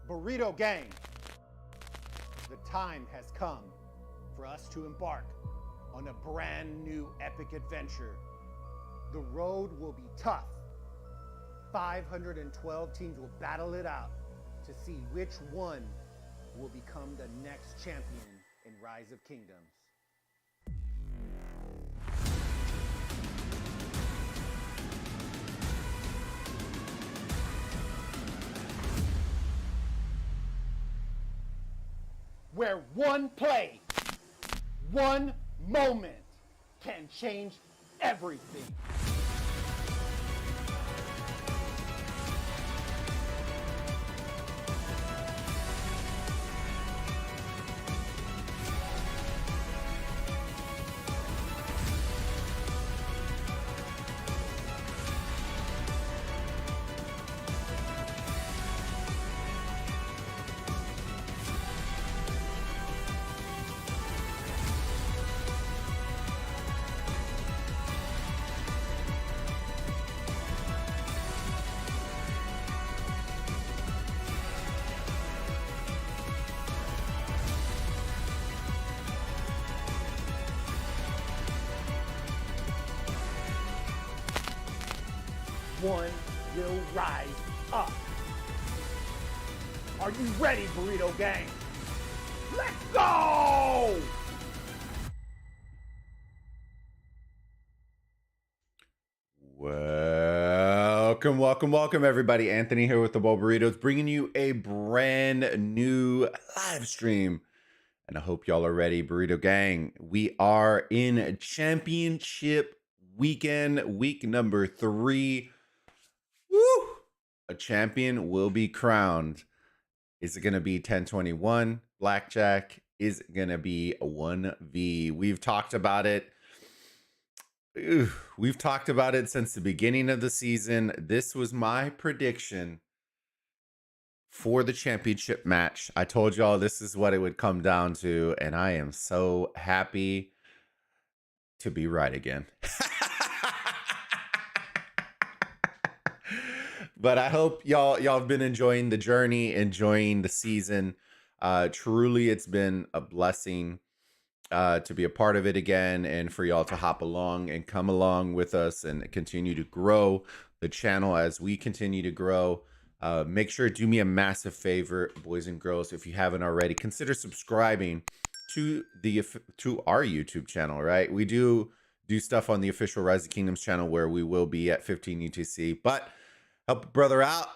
Burrito Gang, the time has come for us to embark on a brand new epic adventure. The road will be tough. 512 teams will battle it out to see which one will become the next champion in Rise of Kingdoms. Where one play, one moment can change everything. One will rise up. Are you ready, Burrito Gang? Let's go! Welcome, everybody. Anthony here with the Bulbaritos, bringing you a brand new live stream. And I hope y'all are ready, Burrito Gang. We are in championship weekend, week number 3. Woo! A champion will be crowned. Is it going to be 1021 blackjack? Is it going to be a 1V? We've talked about it. We've talked about it since the beginning of the season. This was my prediction for the championship match. I told y'all this is what it would come down to, and I am so happy to be right again. But I hope y'all have been enjoying the journey, enjoying the season. Truly, it's been a blessing to be a part of it again, and for y'all to hop along and come along with us and continue to grow the channel as we continue to grow. Make sure to do me a massive favor, boys and girls, if you haven't already, consider subscribing to our YouTube channel. Right, we do stuff on the official Rise of Kingdoms channel where we will be at 15 UTC, but help a brother out,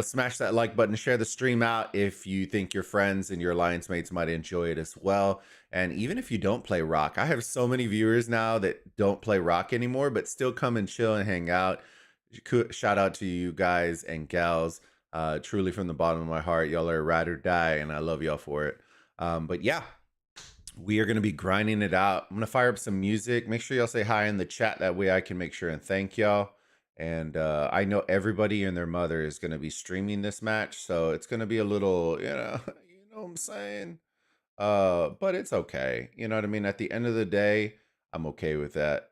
smash that like button, share the stream out if you think your friends and your alliance mates might enjoy it as well. And even if you don't play rock, I have so many viewers now that don't play rock anymore, but still come and chill and hang out. Shout out to you guys and gals. Truly from the bottom of my heart, y'all are ride or die, and I love y'all for it. But yeah, we are going to be grinding it out. I'm going to fire up some music. Make sure y'all say hi in the chat. That way I can make sure and thank y'all. And I know everybody and their mother is going to be streaming this match, so it's going to be a little, you know what I'm saying? But it's okay. You know what I mean? At the end of the day, I'm okay with that.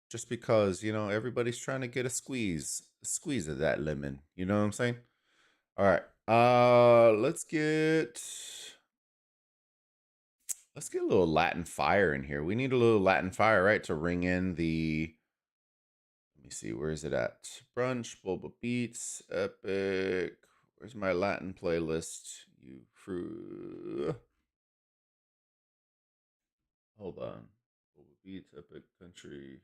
Just because, everybody's trying to get a squeeze of that lemon. You know what I'm saying? All right. Let's get a little Latin fire in here. We need a little Latin fire, right? To ring in the... Let me see, where is it at? Brunch, Bulba Beats, Epic. Where's my Latin playlist? You crew. Hold on. Bulba Beats, Epic, Country.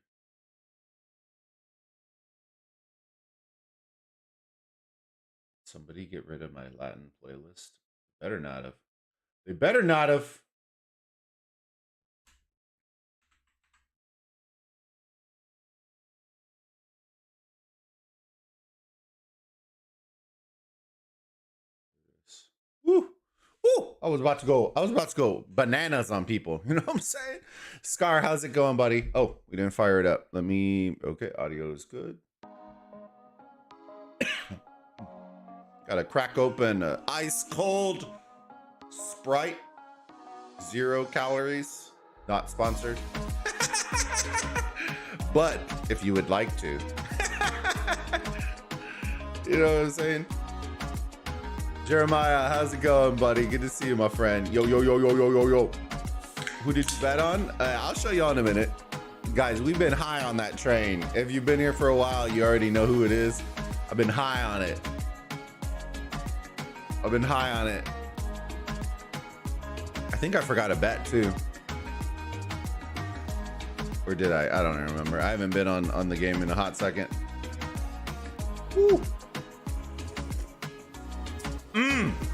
Somebody get rid of my Latin playlist. Better not have. They better not have. Woo. Woo. I was about to go bananas on people. You know what I'm saying? Scar, how's it going, buddy? Oh, we didn't fire it up. Okay, audio is good. Gotta crack open an ice cold Sprite. 0 calories. Not sponsored. But if you would like to. You know what I'm saying? Jeremiah, how's it going, buddy? Good to see you, my friend. Yo, yo, yo, yo, yo, yo, yo. Who did you bet on? I'll show you in a minute. Guys, we've been high on that train. If you've been here for a while, you already know who it is. I've been high on it. I've been high on it. I think I forgot a bet too. Or did I? I don't remember. I haven't been on the game in a hot second. Woo.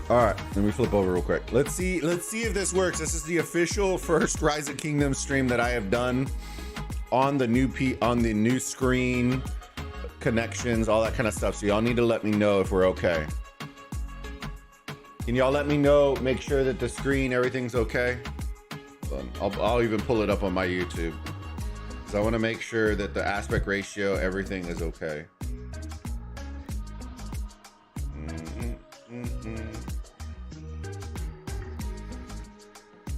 All right, let me flip over real quick. Let's see if this works. This is the official first Rise of Kingdom stream that I have done on the new screen, connections, all that kind of stuff. So y'all need to let me know if we're okay. Can y'all let me know? Make sure that the screen, everything's okay. I'll even pull it up on my YouTube. So I want to make sure that the aspect ratio, everything is okay.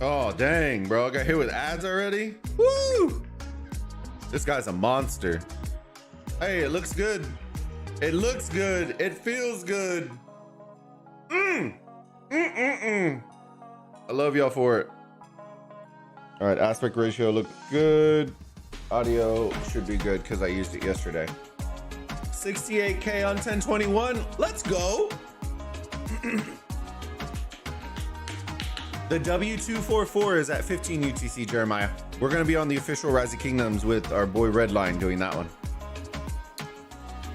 Oh, dang, bro. I got hit with ads already? Woo! This guy's a monster. Hey, it looks good. It looks good. It feels good. I love y'all for it. All right, aspect ratio looked good. Audio should be good because I used it yesterday. 68K on 1021. Let's go. The W244 is at 15 UTC, Jeremiah. We're going to be on the official Rise of Kingdoms with our boy Redline doing that one.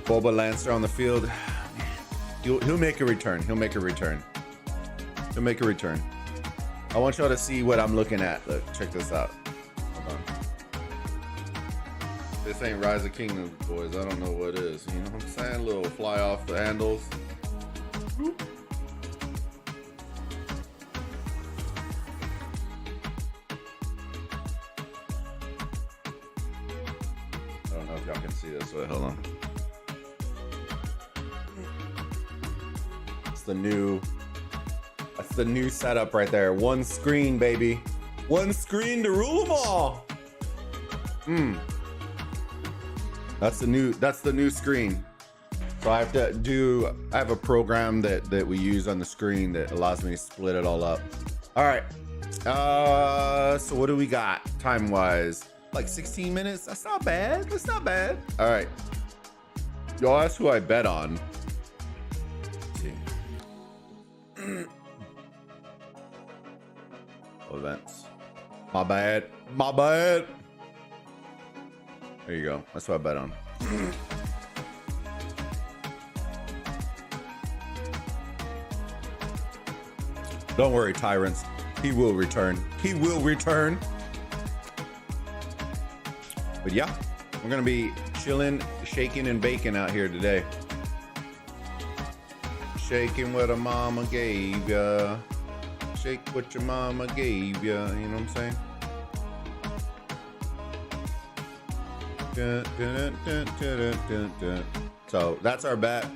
Bulba Lancer on the field. He'll make a return. He'll make a return. He'll make a return. I want y'all to see what I'm looking at. Look, check this out. Hold on. This ain't Rise of Kingdoms, boys. I don't know what it is. You know what I'm saying? A little fly off the handles. Whoop. I don't know if y'all can see this. Wait, hold on. That's the new setup right there. One screen, baby. One screen to rule them all. That's the new screen. So I have a program that we use on the screen that allows me to split it all up. All right. So what do we got time wise? Like 16 minutes. That's not bad. That's not bad. All right. Y'all ask who I bet on. Let's see. Events. My bad. My bad. There you go. That's what I bet on. Don't worry, tyrants. He will return. He will return. But yeah, we're gonna be chilling, shaking, and baking out here today. Shaking what a mama gave ya. Shake what your mama gave ya. You know what I'm saying? Dun, dun, dun, dun, dun, dun, dun. So that's our bet.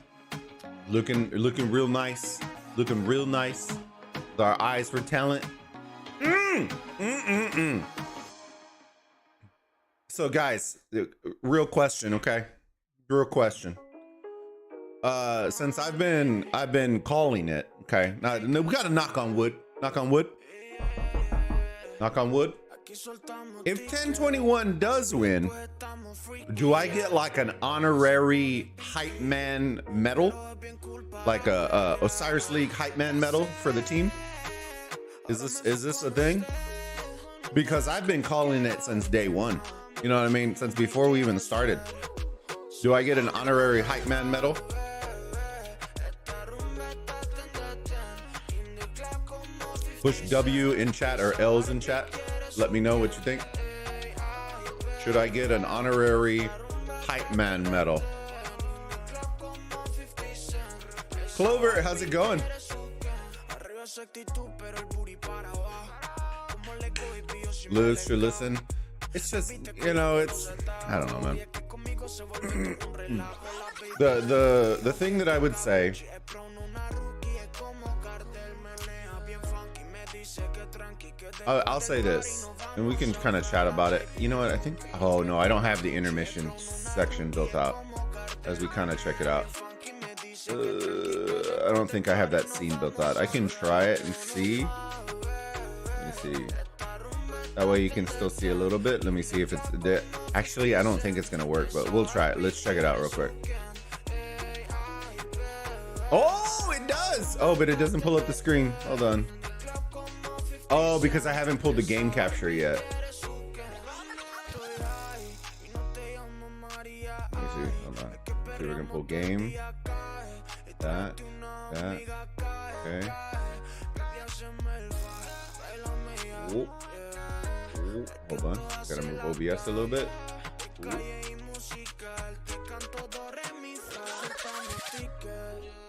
Looking real nice. Looking real nice. With our eyes for talent. So guys, real question, okay? Real question. Since I've been calling it, okay? Now we gotta knock on wood. Knock on wood. Knock on wood. If 1021 does win, do I get like an honorary hype man medal? Like a Osiris League hype man medal for the team? Is this a thing? Because I've been calling it since day one. You know what I mean? Since before we even started. Do I get an honorary hype man medal? Push W in chat or L's in chat. Let me know what you think. Should I get an honorary hype man medal? Clover, how's it going? Liz should listen. It's just, you know, it's, I don't know, man. The thing that I would say, I'll say this, and we can kind of chat about it. You know what? I think, oh no, I don't have the intermission section built out as we kind of check it out. I don't think I have that scene built out. I can try it and see. Let me see. That way you can still see a little bit. Let me see if it's there. Actually, I don't think it's gonna work, but we'll try it. Let's check it out real quick. Oh, it does. Oh, but it doesn't pull up the screen. Hold on. Oh, because I haven't pulled the game capture yet. Let me see. Hold on. See, we're gonna pull game. That. Okay. Ooh. Ooh. Hold on. Gotta move OBS a little bit.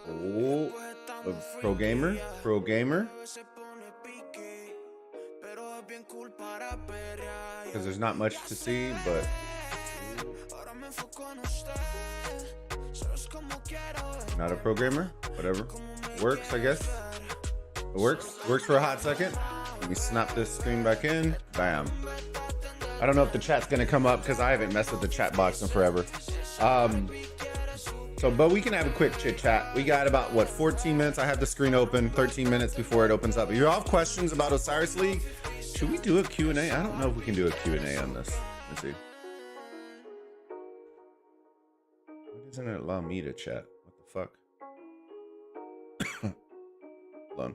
Ooh. Oh, pro gamer. Because there's not much to see, but not a programmer. Whatever. Works, I guess. It works. Works for a hot second. Let me snap this screen back in. Bam. I don't know if the chat's gonna come up because I haven't messed with the chat box in forever. But we can have a quick chit chat. We got about, what, 14 minutes? I have the screen open, 13 minutes before it opens up. If you all have questions about Osiris League, should we do a Q&A? I don't know if we can do a Q&A on this. Let's see. Why doesn't it allow me to chat? What the fuck? Hold on.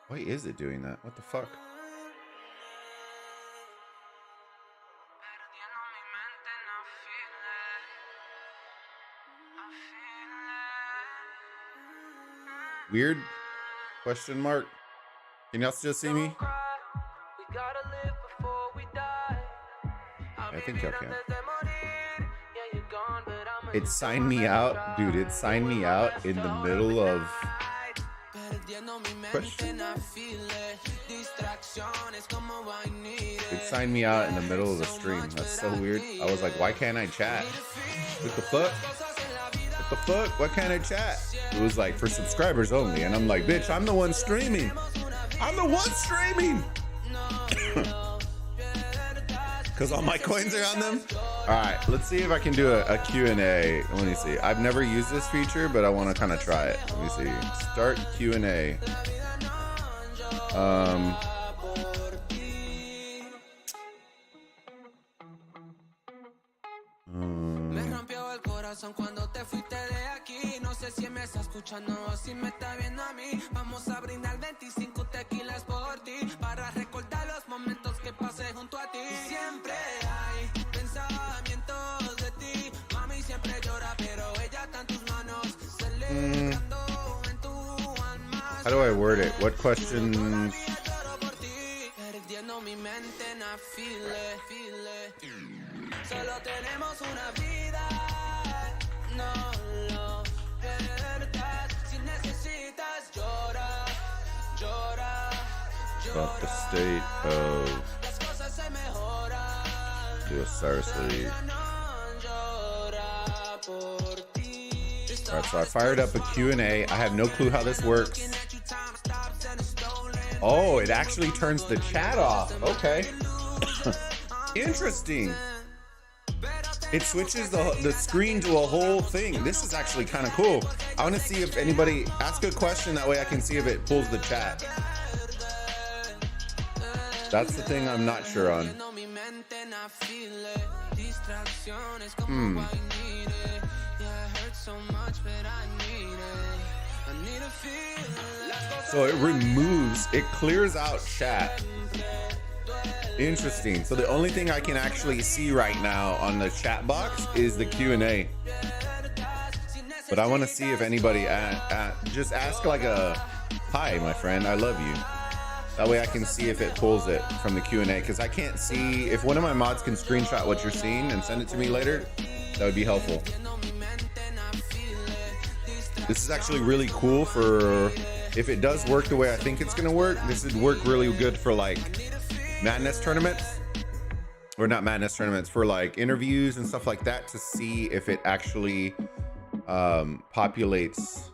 Why is it doing that? What the fuck? Weird? Question mark? Can y'all still see me? I think y'all can. It signed me out. Dude, it signed me out in the middle of... Question. It signed me out in the middle of the stream. That's so weird. I was like, why can't I chat? What the fuck? What the fuck? Why can't I chat? It was like for subscribers only. And I'm like, bitch, I'm the one streaming. I'm the one streaming. Because all my coins are on them. All right, let's see if I can do a Q&A. Let me see. I've never used this feature, but I want to kind of try it. Let me see. Start Q&A. Cuando te fuiste de aquí, no sé si me está escuchando o si me está viendo a mí. Vamos a brindar 25 tequilas por ti, para recordar los momentos que pasé junto a ti. Y siempre hay pensamientos de ti, mami siempre llora, pero ella está en tus manos, celebrando en tu alma. How do I word it? What questions? Perdiendo mi mente en a file. Solo tenemos una vida. No lo pierdas. Si necesitas llora. About the state of the Osiris League. Alright, so I fired up a Q&A. I have no clue how this works. Oh, it actually turns the chat off. Okay. Interesting. It switches the screen to a whole thing. This is actually kind of cool. I want to see if anybody ask a question. That way I can see if it pulls the chat. That's the thing I'm not sure on. So it removes, it clears out chat. Interesting. So the only thing I can actually see right now on the chat box is the Q&A. But I want to see if anybody just ask like a, hi, my friend, I love you. That way I can see if it pulls it from the Q&A, because I can't see. If one of my mods can screenshot what you're seeing and send it to me later, that would be helpful. This is actually really cool for, if it does work the way I think it's going to work, this would work really good for like madness tournaments, or not madness tournaments, for like interviews and stuff like that, to see if it actually populates.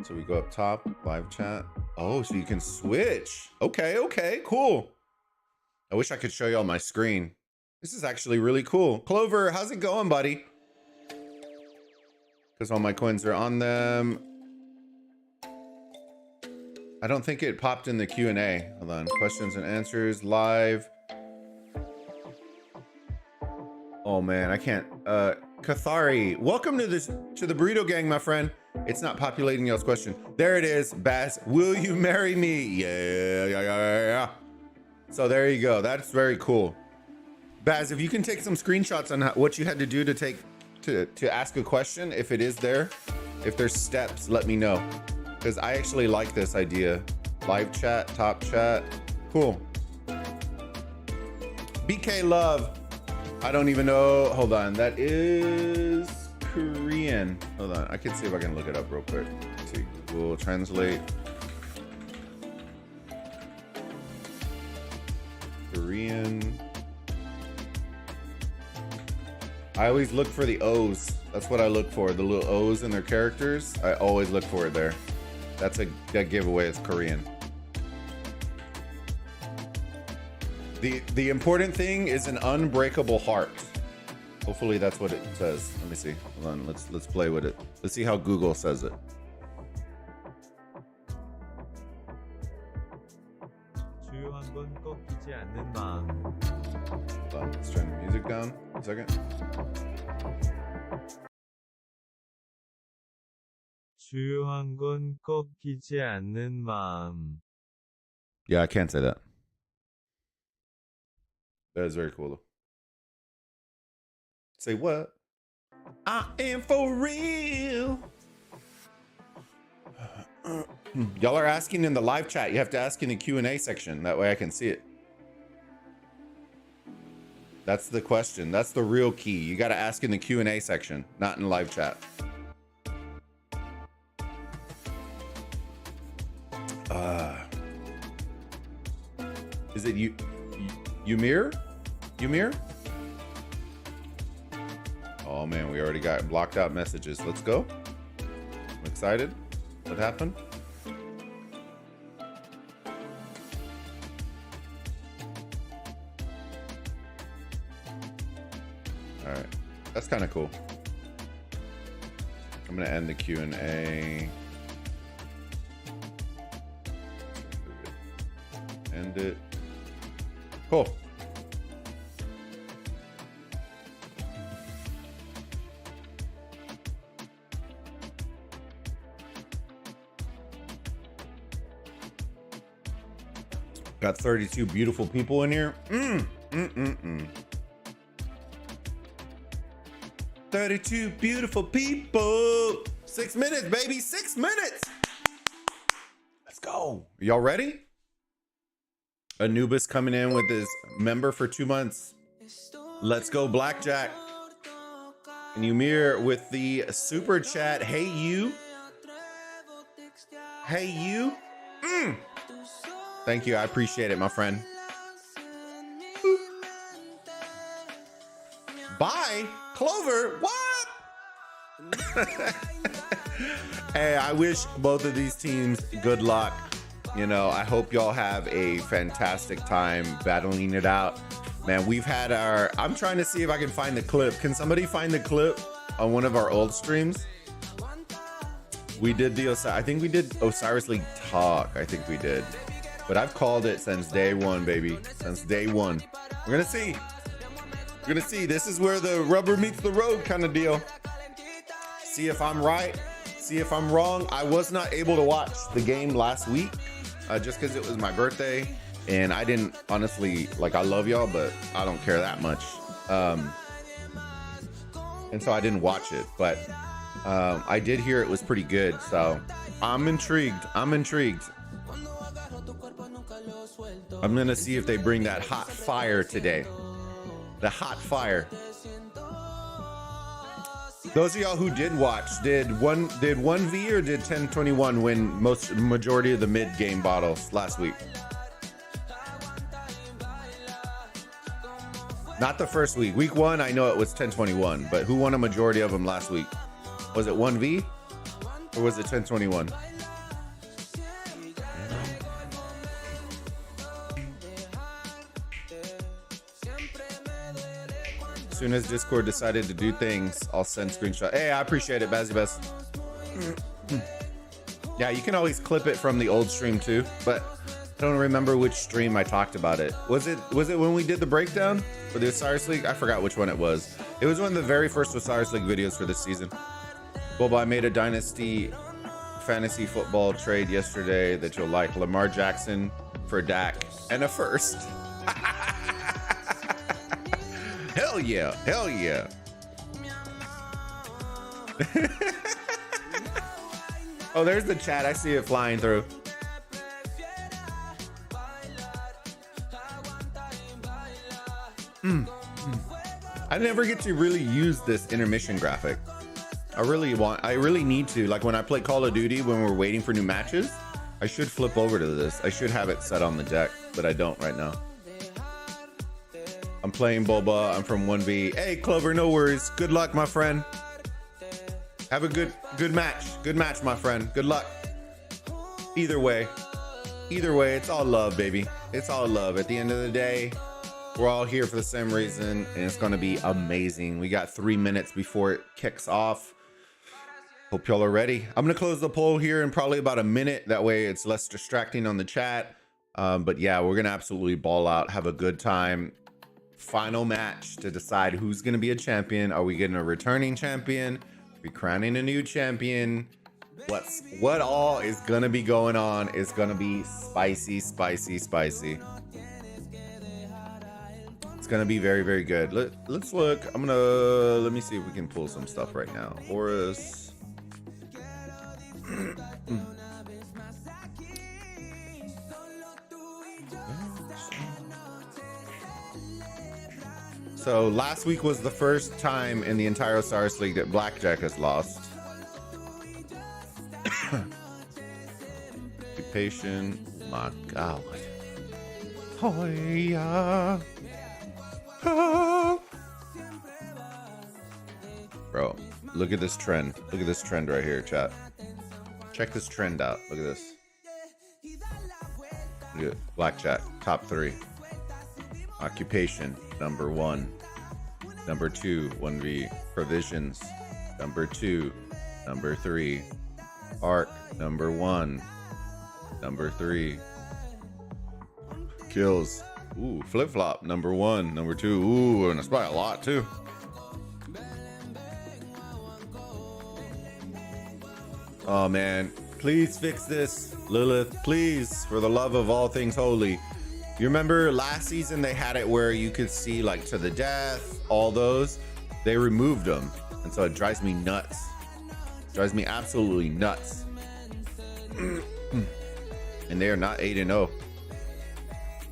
So we go up top, live chat. Oh, so you can switch. Okay, cool. I wish I could show you all my screen. This is actually really cool. Clover, how's it going, buddy? Because all my coins are on them. I don't think it popped in the Q&A. Hold on. Questions and answers live. Oh man, I can't. Kathari, welcome to the Burrito Gang, my friend. It's not populating y'all's question. There it is. Baz, will you marry me? Yeah. So there you go. That's very cool. Baz, if you can take some screenshots on what you had to do to ask a question, if it is there, if there's steps, let me know. Because I actually like this idea. Live chat, top chat. Cool. BK Love. I don't even know. Hold on. That is Korean. Hold on. I can see if I can look it up real quick. Let's see. Google Translate. Korean. I always look for the O's. That's what I look for. The little O's in their characters. I always look for it there. That's a giveaway. It's Korean. The important thing is an unbreakable heart. Hopefully that's what it says. Let me see. Hold on. Let's play with it. Let's see how Google says it. Hold on. Let's turn the music down. A second. 주요한 건 꺾이지 않는 마음. Yeah, I can't say that. That is very cool though. Say what? I am for real. Y'all are asking in the live chat. You have to ask in the Q&A section. That way I can see it. That's the question. That's the real key. You got to ask in the Q&A section, not in live chat. Is it Ymir? Ymir? Oh man, we already got blocked out messages. Let's go. I'm excited. What happened? All right, that's kind of cool. I'm gonna end the Q&A. End it. Cool. Got 32 beautiful people in here. 32 beautiful people. 6 minutes, baby. 6 minutes. Let's go. Y'all ready? Anubis coming in with his member for 2 months. Let's go, Blackjack. And Ymir with the super chat. Hey, you. Hey, you. Thank you. I appreciate it, my friend. Bye. Clover. What? Hey, I wish both of these teams good luck. You know, I hope y'all have a fantastic time battling it out. Man, we've had our... I'm trying to see if I can find the clip. Can somebody find the clip on one of our old streams? We did the... I think we did Osiris League Talk. I think we did. But I've called it since day one, baby. Since day one. We're going to see. We're going to see. This is where the rubber meets the road kind of deal. See if I'm right. See if I'm wrong. I was not able to watch the game last week. Just because it was my birthday, and I didn't honestly, like, I love y'all, but I don't care that much. And so I didn't watch it, but I did hear it was pretty good. So I'm intrigued. I'm intrigued. I'm gonna see if they bring that hot fire today. The hot fire. Those of y'all who did watch, did OneV or did 1021 win majority of the mid game bottles last week? Not the first week. Week 1, I know it was 1021, but who won a majority of them last week? Was it OneV or was it 1021? soon as Discord decided to do things, I'll send screenshot. Hey, I appreciate it, Bazzy Best. Yeah, you can always clip it from the old stream too, but I don't remember which stream I talked about it. Was it when we did the breakdown for the Osiris League? I forgot which one it was. It was one of the very first Osiris League videos for this season. Bulba, I made a Dynasty fantasy football trade yesterday that you'll like. Lamar Jackson for Dak and a first. Hell yeah, hell yeah. Oh, there's the chat. I see it flying through. I never get to really use this intermission graphic. I really need to. Like when I play Call of Duty, when we're waiting for new matches, I should flip over to this. I should have it set on the deck, but I don't right now. I'm playing Bulba. I'm from OneV. Hey, Clover, no worries. Good luck, my friend. Have a good match. Good match, my friend. Good luck. Either way, it's all love, baby. It's all love. At the end of the day, we're all here for the same reason, and it's going to be amazing. We got 3 minutes before it kicks off. Hope y'all are ready. I'm going to close the poll here in probably about a minute. That way it's less distracting on the chat. But yeah, we're going to absolutely ball out, have a good time. Final match to decide who's going to be a champion. Are we getting a returning champion? Are we crowning a new champion? What all is going to be going on? It's going to be spicy, spicy, spicy. It's going to be very, very good. Let's look. Let me see if we can pull some stuff right now. Horus. So last week was the first time in the entire Osiris League that Blackjack has lost. Occupation, my God. Oh, yeah. Oh. Bro, look at this trend. Look at this trend right here, chat. Check this trend out. Look at this. Look at Blackjack, top 3. Occupation, number 1. Number 2, OneV. Provisions, number 2. Number 3. Arc, number 1. Number 3. Kills. Ooh, flip-flop, number 1. Number 2. Ooh, and it's by a lot too. Oh man, please fix this, Lilith, please, for the love of all things holy. You remember last season they had it where you could see like to the death, all those. They removed them, and so it drives me nuts. Drives me absolutely nuts. And they are not 8-0.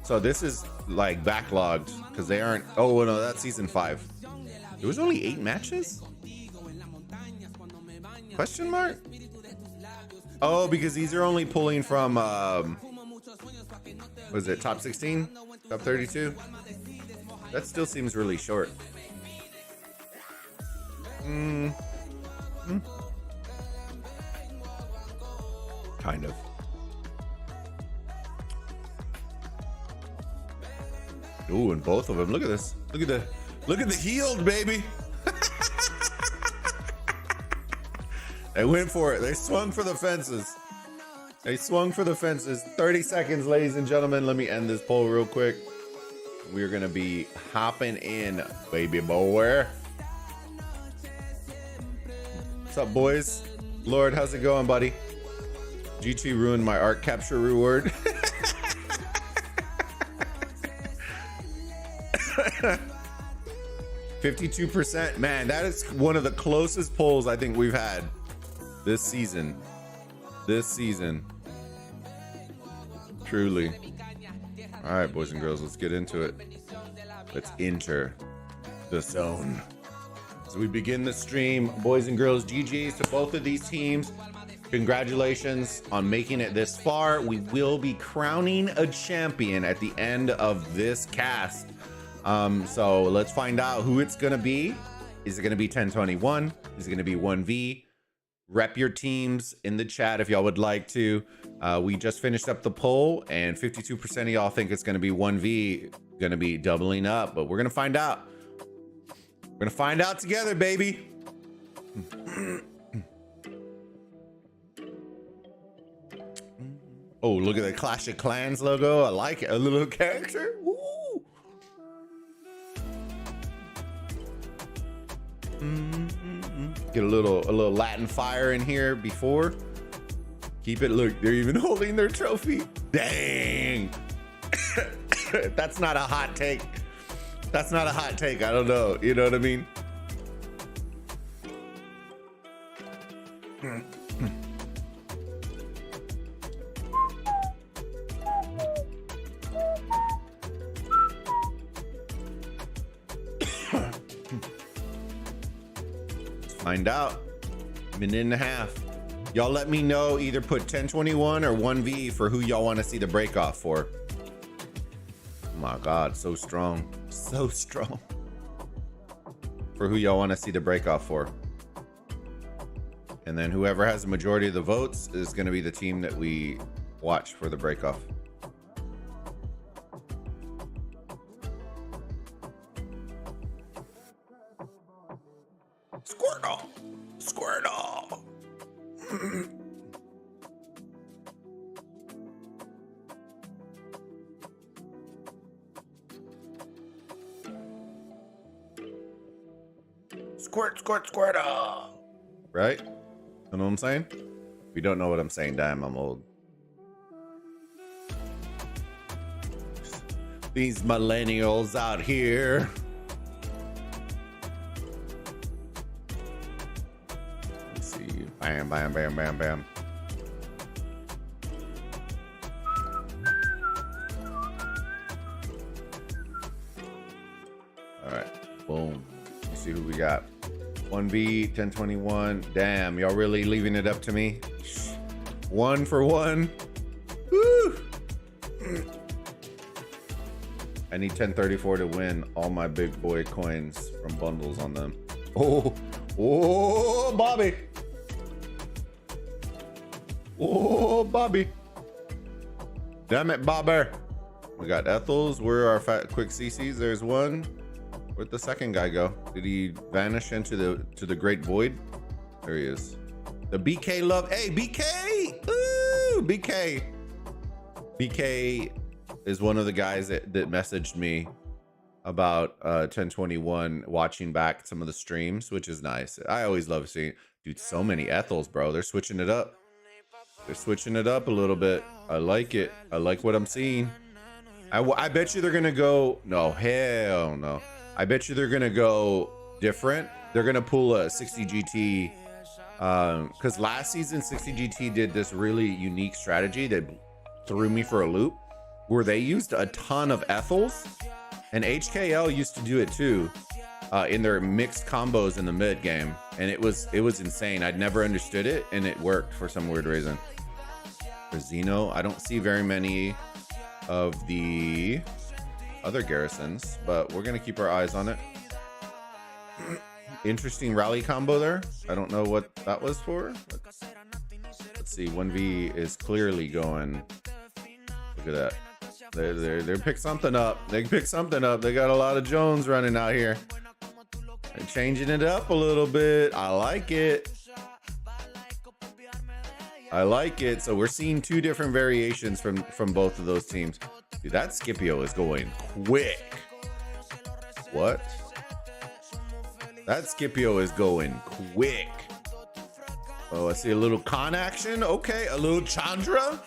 So this is like backlogged because they aren't. Oh well, no, that's season 5. There was only 8 matches? Question mark? Oh, because these are only pulling from was it top 16? Top 32? That still seems really short. Kind of. Ooh, and both of them. Look at this. Look at the healed, baby. They went for it. They swung for the fences. They swung for the fences. 30 seconds, ladies and gentlemen. Let me end this poll real quick. We're going to be hopping in, baby boy. What's up, boys? Lord, how's it going, buddy? GT ruined my art capture reward. 52%. Man, that is one of the closest polls I think we've had this season. Truly. All right, boys and girls, let's get into it. Let's enter the zone. So we begin the stream. Boys and girls, GG's to both of these teams. Congratulations on making it this far. We will be crowning a champion at the end of this cast. So let's find out who it's gonna be. Is it gonna be 1021? Is it gonna be OneV? Rep your teams in the chat if y'all would like to. We just finished up the poll and 52% of y'all think it's gonna be OneV, gonna be doubling up, but we're gonna find out. We're gonna find out together, baby. Oh, look at the Clash of Clans logo. I like it. A little character. Woo. Get a little Latin fire in here before. Keep it. Look, they're even holding their trophy. Dang. That's not a hot take. That's not a hot take. I don't know. You know what I mean? Let's find out. Minute and a half. Y'all let me know. Either put 1021 or 1V for who y'all want to see the break off for. Oh my God, so strong. So strong. For who y'all want to see the break off for. And then whoever has the majority of the votes is going to be the team that we watch for the break off. Squirtle! Squirtle! Squirt, squirt, squirtle! Right? You know what I'm saying? If you don't know what I'm saying, damn, I'm old. These millennials out here. Let's see. Bam, bam, bam, bam, bam. All right. Boom. Let's see who we got. 1V, 1021. Damn, y'all really leaving it up to me? 1 for 1. Woo! I need 1034 to win all my big boy coins from bundles on them. Oh, oh, Bobby. Oh, Bobby. Damn it, Bobber. We got Ethels. Where are our fat quick CCs? There's one. Where'd the second guy go? Did he vanish into the great void? There he is. The BK love. Hey, BK! Ooh, BK. BK is one of the guys that messaged me about 1021 watching back some of the streams, which is nice. I always love seeing, dude, so many Ethels, bro. They're switching it up. They're switching it up a little bit. I like it. I like what I'm seeing. I bet you they're gonna go, no, hell no. I bet you they're gonna go different. They're gonna pull a 60 GT, because last season 60 GT did this really unique strategy that threw me for a loop, where they used a ton of Ethels, and HKL used to do it too, in their mixed combos in the mid game, and it was insane. I'd never understood it, and it worked for some weird reason. For Xeno, I don't see very many of the other garrisons, but we're gonna keep our eyes on it. Interesting rally combo there. I don't know what that was for. Let's see. 1V is clearly going. Look at that. They picked something up. They picked something up. They got a lot of Jones running out here. They're changing it up a little bit. I like it. I like it. So we're seeing two different variations from both of those teams. Dude, that Scipio is going quick. What? That Scipio is going quick. Oh, I see a little con action. Okay, a little Chandra.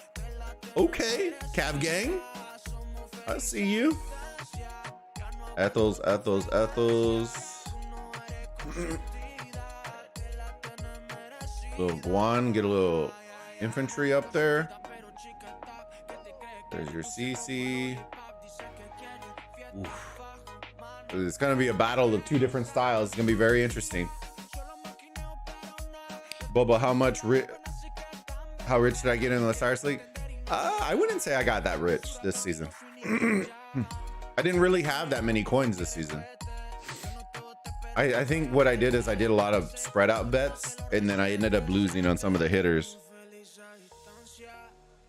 Okay, Cav Gang. I see you. Ethels. Little Guan, get a little infantry up there. There's your CC. Oof. It's gonna be a battle of two different styles. It's gonna be very interesting. Bulba, how rich did I get in the Cyrus League? I wouldn't say I got that rich this season. I didn't really have that many coins this season. I think what I did is I did a lot of spread out bets, and then I ended up losing on some of the hitters.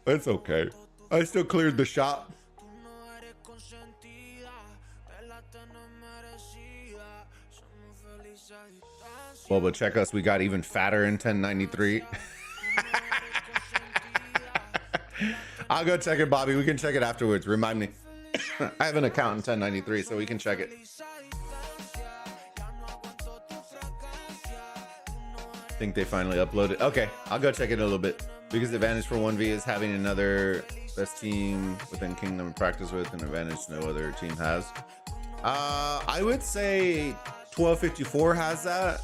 It's okay. I still cleared the shop. Bulba, check us. We got even fatter in 1093. I'll go check it, Bobby. We can check it afterwards. Remind me. I have an account in 1093, so we can check it. I think they finally uploaded. Okay, I'll go check it a little bit. Biggest advantage for OneV is having another best team within Kingdom to practice with, an advantage no other team has. I would say 1254 has that.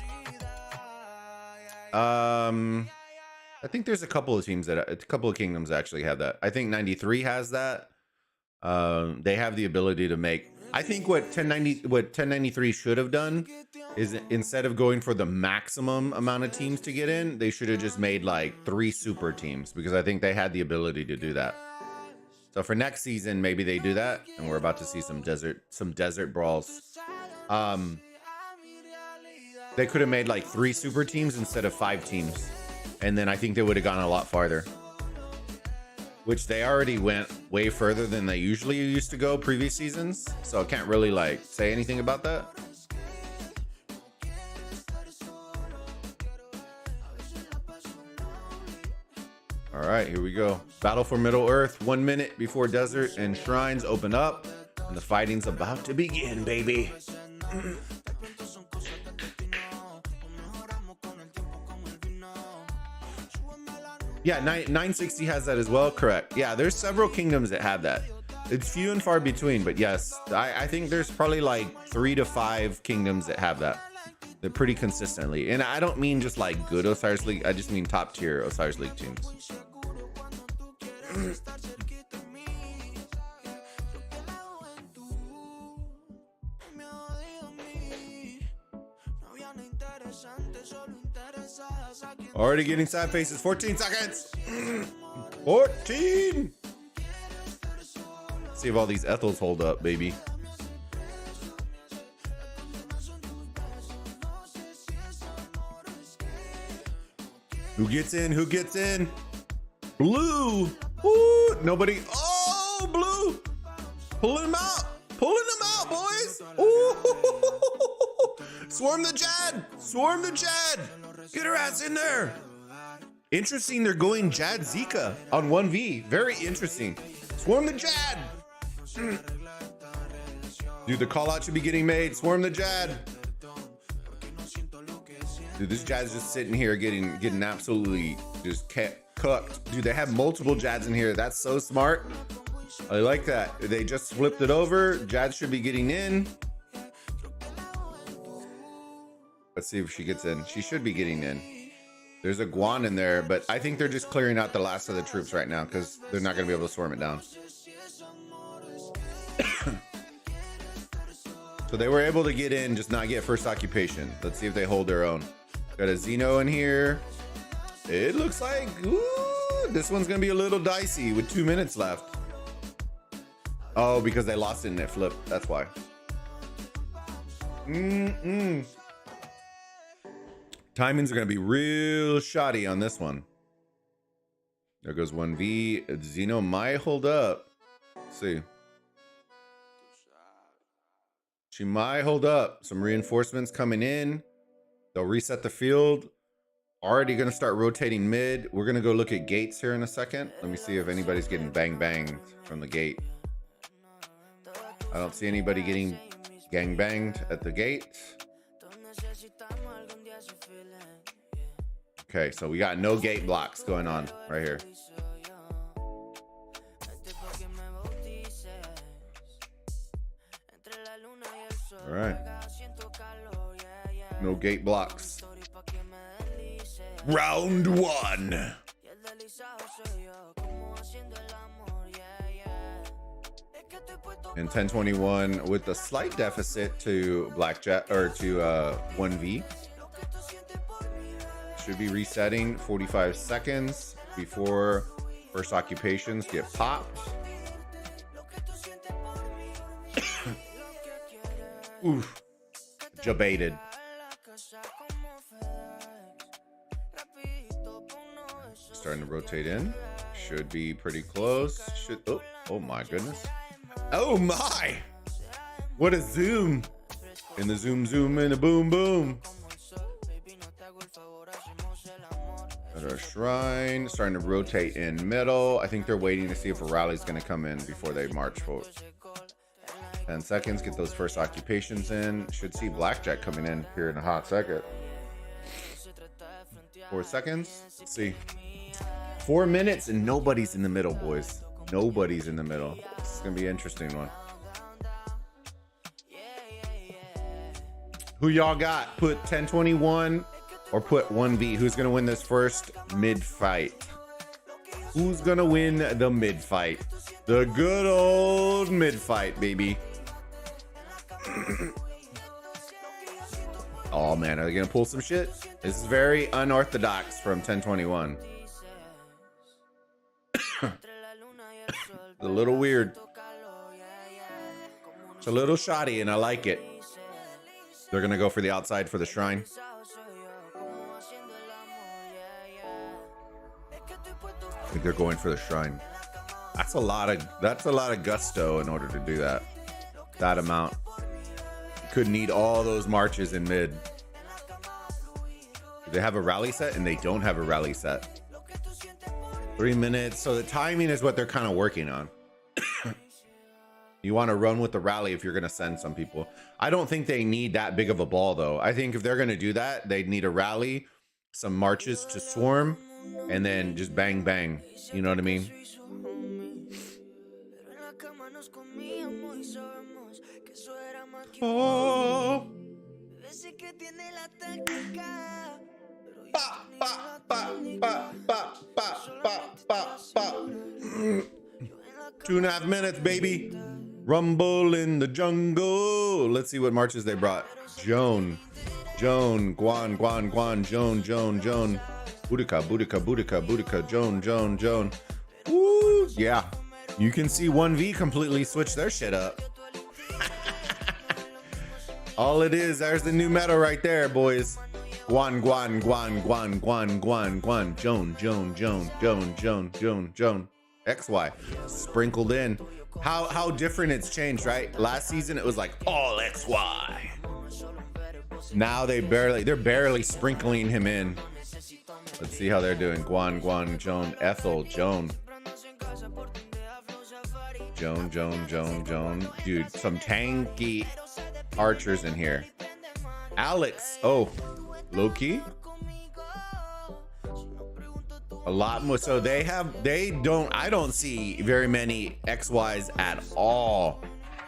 I think there's a couple of teams that, a couple of kingdoms actually have that. I think 93 has that. They have the ability to make, I think what 1093 should have done is, instead of going for the maximum amount of teams to get in, they should have just made like 3 super teams, because I think they had the ability to do that. So for next season, maybe they do that, and we're about to see some desert brawls. They could have made like 3 super teams instead of 5 teams, and then I think they would have gone a lot farther. Which they already went way further than they usually used to go previous seasons, so I can't really like say anything about that. All right, here we go. Battle for Middle Earth, 1 minute before desert and shrines open up, and the fighting's about to begin, baby. Yeah, 960 has that as well, correct. Yeah, there's several kingdoms that have that. It's few and far between, but yes, I think there's probably like 3 to 5 kingdoms that have that. They're pretty consistently. And I don't mean just like good Osiris League, I just mean top tier Osiris League teams. Already getting sad faces. 14 seconds. 14. See if all these Ethels hold up, baby. Who gets in? Who gets in? Blue. Ooh, nobody. Oh, blue. Pulling him out. Pulling him out, boys. Ooh. Swarm the Jad. Swarm the Jad. Get her ass in there. Interesting, they're going Jad Zika on 1V. Very interesting. Swarm the Jad. Dude, the call out should be getting made. Swarm the Jad. Dude, this Jad's just sitting here getting absolutely just cooked. Dude, they have multiple Jads in here. That's so smart. I like that. They just flipped it over. Jad should be getting in. Let's see if she gets in. She should be getting in. There's a Guan in there, but I think they're just clearing out the last of the troops right now because they're not going to be able to swarm it down. So they were able to get in, just not get first occupation. Let's see if they hold their own. Got a Xeno in here. It looks like, ooh, this one's going to be a little dicey with 2 minutes left. Oh, because they lost it and it flipped. That's why. Timings are going to be real shoddy on this one. There goes 1V. Xeno might hold up. Let's see. She might hold up. Some reinforcements coming in. They'll reset the field. Already going to start rotating mid. We're going to go look at gates here in a second. Let me see if anybody's getting banged from the gate. I don't see anybody getting banged at the gate. Okay, so we got no gate blocks going on right here. All right. No gate blocks. Round 1. And 1021 with a slight deficit to Blackjack or to 1V. Should be resetting 45 seconds before first occupations get popped. Oof. Jabaited. Starting to rotate in. Should be pretty close. Oh my goodness. Oh my! What a zoom. In the zoom and a boom boom. At our shrine, starting to rotate in middle. I think they're waiting to see if a rally's going to come in before they march forward. 10 seconds, get those first occupations in. Should see Blackjack coming in here in a hot second. 4 seconds. Let's see. 4 minutes and nobody's in the middle, boys. Nobody's in the middle. This is going to be an interesting one. Who y'all got? Put 1021 or put 1V. Who's going to win this first mid fight? Who's going to win the mid fight? The good old mid fight, baby. Oh man, are they going to pull some shit? This is very unorthodox from 1021. A little weird. It's a little shoddy and I like it. They're going to go for the outside for the shrine. I think they're going for the shrine. That's a lot of gusto in order to do that. That amount. You could need all those marches in mid. They have a rally set and they don't have a rally set. 3 minutes. So the timing is what they're kind of working on. You want to run with the rally if you're going to send some people. I don't think they need that big of a ball though. I think if they're going to do that, they'd need a rally, some marches to swarm, and then just bang, bang. You know what I mean? Oh. Ba, ba, ba, ba, ba, ba, ba, ba, ba. 2.5 minutes, baby. Rumble in the jungle. Let's see what marches they brought. Joan, Guan, Joan. Boudica, Joan. Woo, yeah. You can see 1V completely switch their shit up. All it is, there's the new meta right there, boys. Guan. Joan. XY sprinkled in. How different it's changed, right? Last season it was like all XY. Now they're barely sprinkling him in. Let's see how they're doing. Guan, Joan, Ethel, Joan. Dude, some tanky archers in here. Alex, oh, Loki. A lot more. So I don't see very many XYs at all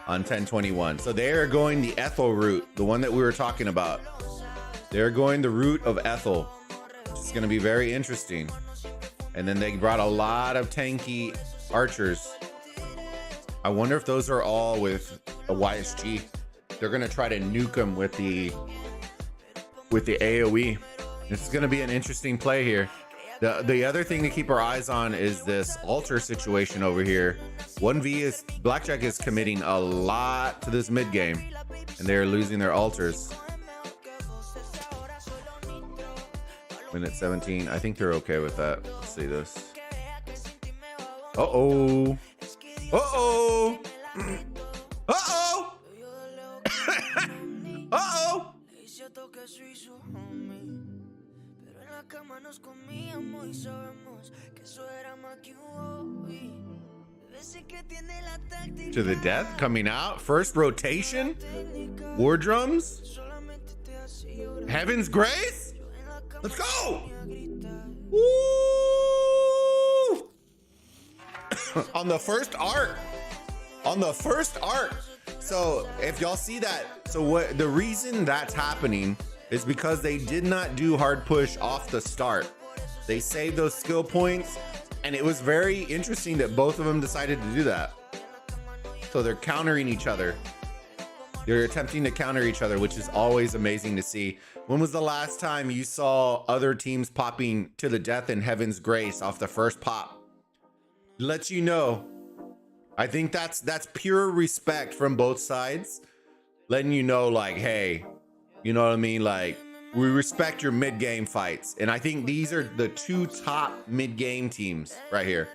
on 1021. So they are going the Ethel route, the one that we were talking about. They're going the route of Ethel. It's going to be very interesting. And then they brought a lot of tanky archers. I wonder if those are all with a YSG. They're going to try to nuke them with the AoE. This is going to be an interesting play here. The other thing to keep our eyes on is this altar situation over here. 1V Blackjack is committing a lot to this mid game, and they're losing their altars. Minute 17. I think they're okay with that. Let's see this. Uh-oh. Uh-oh. Uh-oh. Uh-oh. To the death coming out. First rotation. War drums. Heaven's grace. Let's go. Woo. On the first arc. So if y'all see that, so what the reason that's happening is because they did not do hard push off the start. They saved those skill points, and it was very interesting that both of them decided to do that. So they're countering each other. They're attempting to counter each other, which is always amazing to see. When was the last time you saw other teams popping to the death in Heaven's Grace off the first pop? Lets you know. I think that's pure respect from both sides, letting you know, like, hey, you know what I mean? Like, we respect your mid-game fights. And I think these are the two top mid-game teams right here.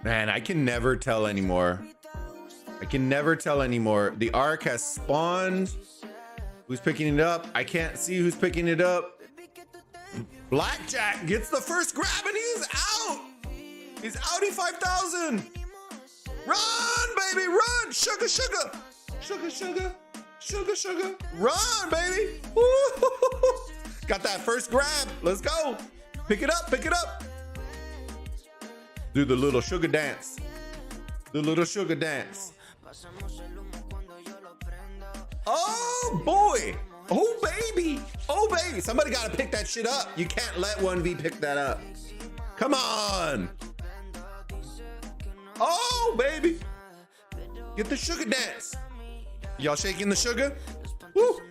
Man, I can never tell anymore I can never tell anymore. The arc has spawned. Who's picking it up? I can't see who's picking it up. Blackjack gets the first grab and he's out. He's outie 5,000. Run, baby, run. Sugar, sugar. Sugar, sugar. Sugar, sugar. Run, baby. Woo-hoo-hoo-hoo. Got that first grab. Let's go. Pick it up, pick it up. Do the little sugar dance. The little sugar dance. Oh, boy. Oh, baby. Oh, baby. Somebody got to pick that shit up. You can't let OneV pick that up. Come on. Oh, baby. Get the sugar dance. Y'all shaking the sugar? Woo.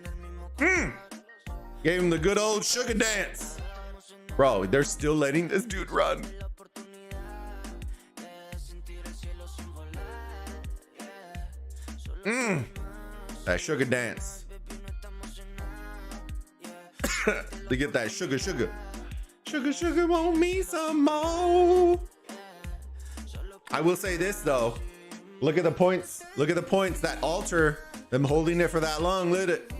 Gave him the good old sugar dance. Bro, they're still letting this dude run. That sugar dance. To get that sugar, sugar. Sugar, sugar, want me some more. I will say this though. Look at the points. Look at the points that alter them holding it for that long. Look at it.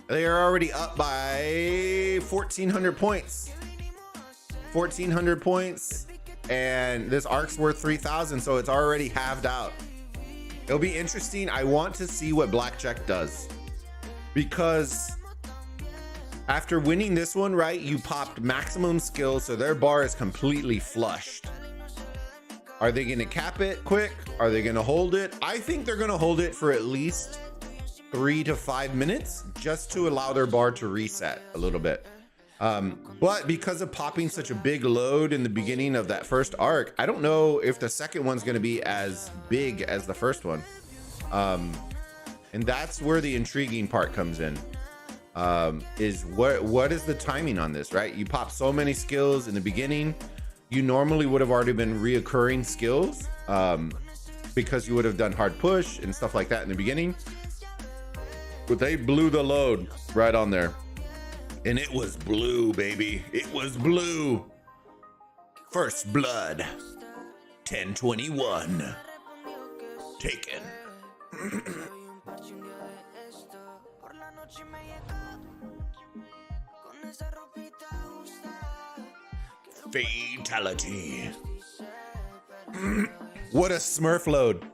They are already up by 1,400 points. 1,400 points. And this arc's worth 3,000, so it's already halved out. It'll be interesting. I want to see what Blackjack does. Because after winning this one, right, you popped maximum skill, so their bar is completely flushed. Are they going to cap it quick? Are they going to hold it? I think they're going to hold it for at least 3 to 5 minutes just to allow their bar to reset a little bit. But because of popping such a big load in the beginning of that first arc, I don't know if the second one's going to be as big as the first one. And that's where the intriguing part comes in. Is what is the timing on this, right? You pop so many skills in the beginning. You normally would have already been reoccurring skills because you would have done hard push and stuff like that in the beginning. But they blew the load right on there. And it was blue, baby. It was blue. First blood. 1021. Taken. Fatality. What a smurf load.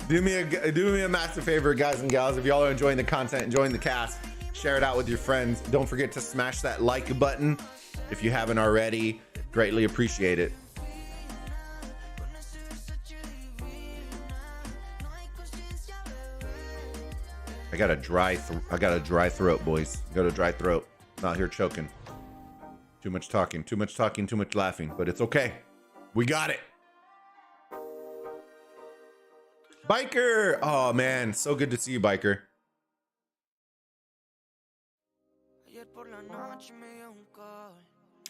Do me a massive favor, guys and gals. If y'all are enjoying the content, enjoying the cast, share it out with your friends. Don't forget to smash that like button if you haven't already. Greatly appreciate it. I got a dry throat, boys. Got a dry throat. Not here choking. Too much talking, too much laughing, but it's okay. We got it. Biker! Oh man, so good to see you, Biker.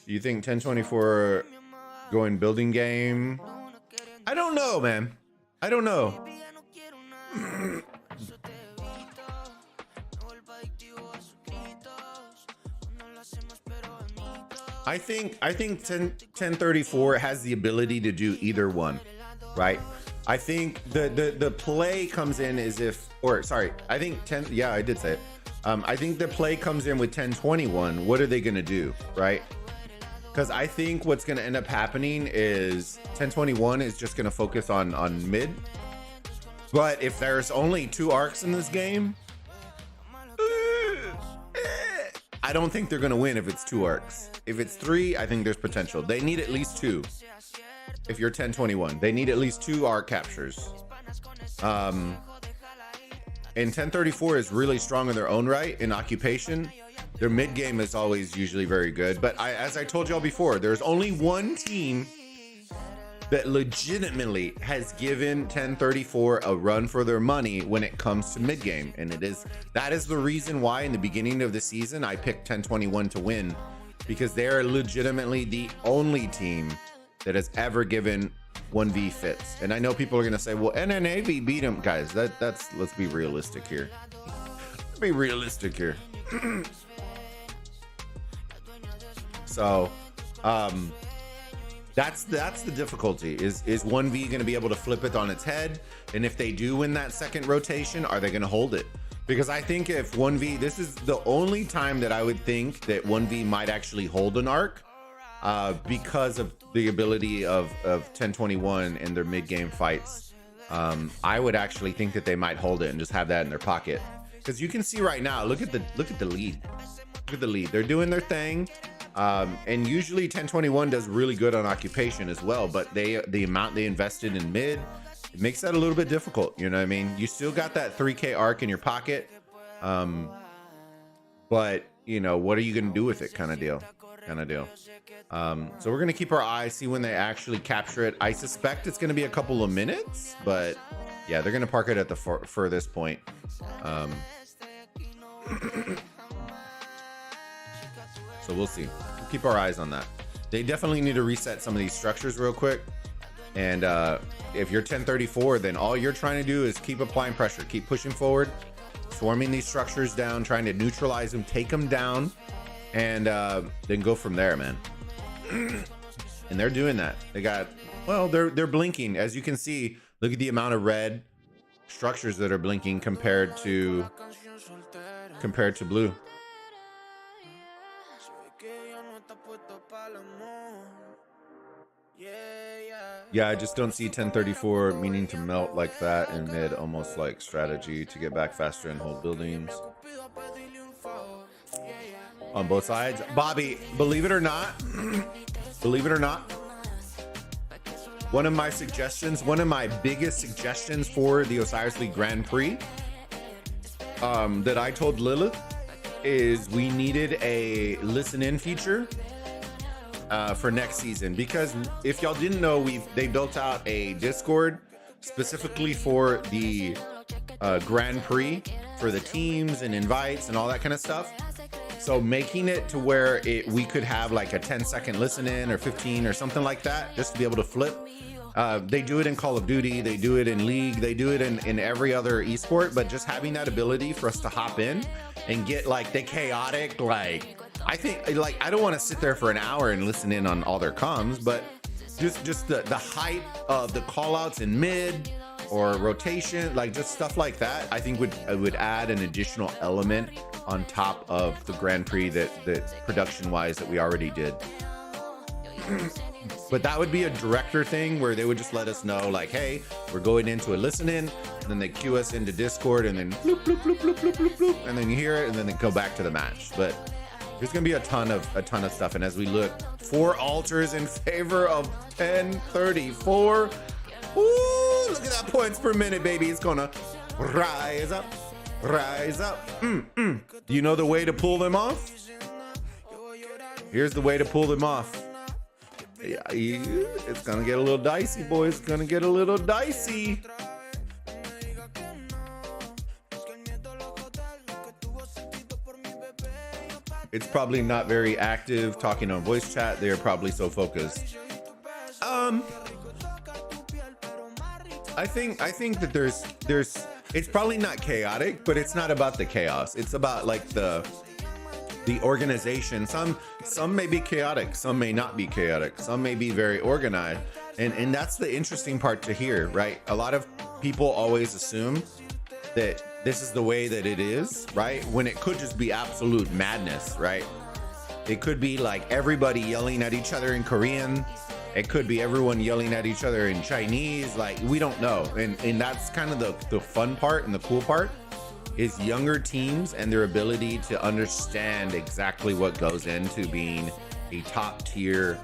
You think 1024 going building game? I don't know, man. I don't know. I think 1034 has the ability to do either one, right? I think the play comes in as if, or sorry, I think 10, yeah, I did say it. I think the play comes in with 1021. What are they gonna do, right? Because I think what's gonna end up happening is 1021 is just gonna focus on mid. But if there's only 2 arcs in this game, I don't think they're gonna win if it's 2 arcs. If it's 3, I think there's potential. They need at least 2. If you're 1021, they need at least 2 arc captures. And 1034 is really strong in their own right in occupation. Their mid game is always usually very good. But as I told y'all before, there's only one team that legitimately has given 1034 a run for their money when it comes to mid game, and that is the reason why in the beginning of the season I picked 1021 to win, because they're legitimately the only team that has ever given 1v fits. And I know people are gonna say, well, NNAV beat them. Guys, that's let's be realistic here. Let's be realistic here. So That's the difficulty. Is OneV going to be able to flip it on its head? And if they do win that second rotation, are they going to hold it? Because I think if OneV, this is the only time that I would think that OneV might actually hold an arc, because of the ability of 1021 and their mid-game fights. I would actually think that they might hold it and just have that in their pocket. Because you can see right now, look at the lead. Look at the lead. They're doing their thing. And usually 1021 does really good on occupation as well, but the amount they invested in mid, it makes that a little bit difficult. You know what I mean? You still got that 3K arc in your pocket. But you know, what are you going to do with it? Kind of deal. So we're going to keep our eyes, see when they actually capture it. I suspect it's going to be a couple of minutes, but yeah, they're going to park it at the furthest point. So we'll see. We'll keep our eyes on that. They definitely need to reset some of these structures real quick. And if you're 1034, then all you're trying to do is keep applying pressure, keep pushing forward, swarming these structures down, trying to neutralize them, take them down, and then go from there, man. And they're doing that. They got, well, they're blinking. As you can see, look at the amount of red structures that are blinking compared to blue. Yeah, I just don't see 1034 meaning to melt like that in mid, almost like strategy to get back faster and hold buildings. On both sides. Bobby, believe it or not, one of my suggestions, one of my biggest suggestions for the Osiris League Grand Prix that I told Lilith is we needed a listen in feature for next season, because if y'all didn't know, they built out a Discord specifically for the Grand Prix for the teams and invites and all that kind of stuff. So making it to where we could have like a 10-second listen in or 15 or something like that, just to be able to flip. They do it in Call of Duty, they do it in League, they do it in every other esport, but just having that ability for us to hop in and get like the chaotic, like, I think, like, I don't want to sit there for an hour and listen in on all their comms, but just the hype of the call outs in mid or rotation, like just stuff like that, I think would add an additional element on top of the Grand Prix that production wise that we already did. But that would be a director thing where they would just let us know, like, hey, we're going into a listen in, and then they cue us into Discord, and then bloop, bloop, bloop, bloop, bloop, bloop, bloop, and then you hear it, and then they go back to the match. But there's gonna be a ton of stuff. And as we look, 4 alters in favor of 1034. Ooh, look at that points per minute, baby. It's gonna rise up, rise up. Do you know the way to pull them off? Here's the way to pull them off. Yeah, it's gonna get a little dicey, boys. It's gonna get a little dicey. It's probably not very active talking on voice chat. They're probably so focused. I think that there's it's probably not chaotic, but it's not about the chaos. It's about like the organization. Some may be chaotic, some may not be chaotic, some may be very organized. And that's the interesting part to hear, right? A lot of people always assume that this is the way that it is, right? When it could just be absolute madness, right? It could be like everybody yelling at each other in Korean. It could be everyone yelling at each other in Chinese. Like, we don't know. And that's kind of the fun part and the cool part is younger teams and their ability to understand exactly what goes into being a top tier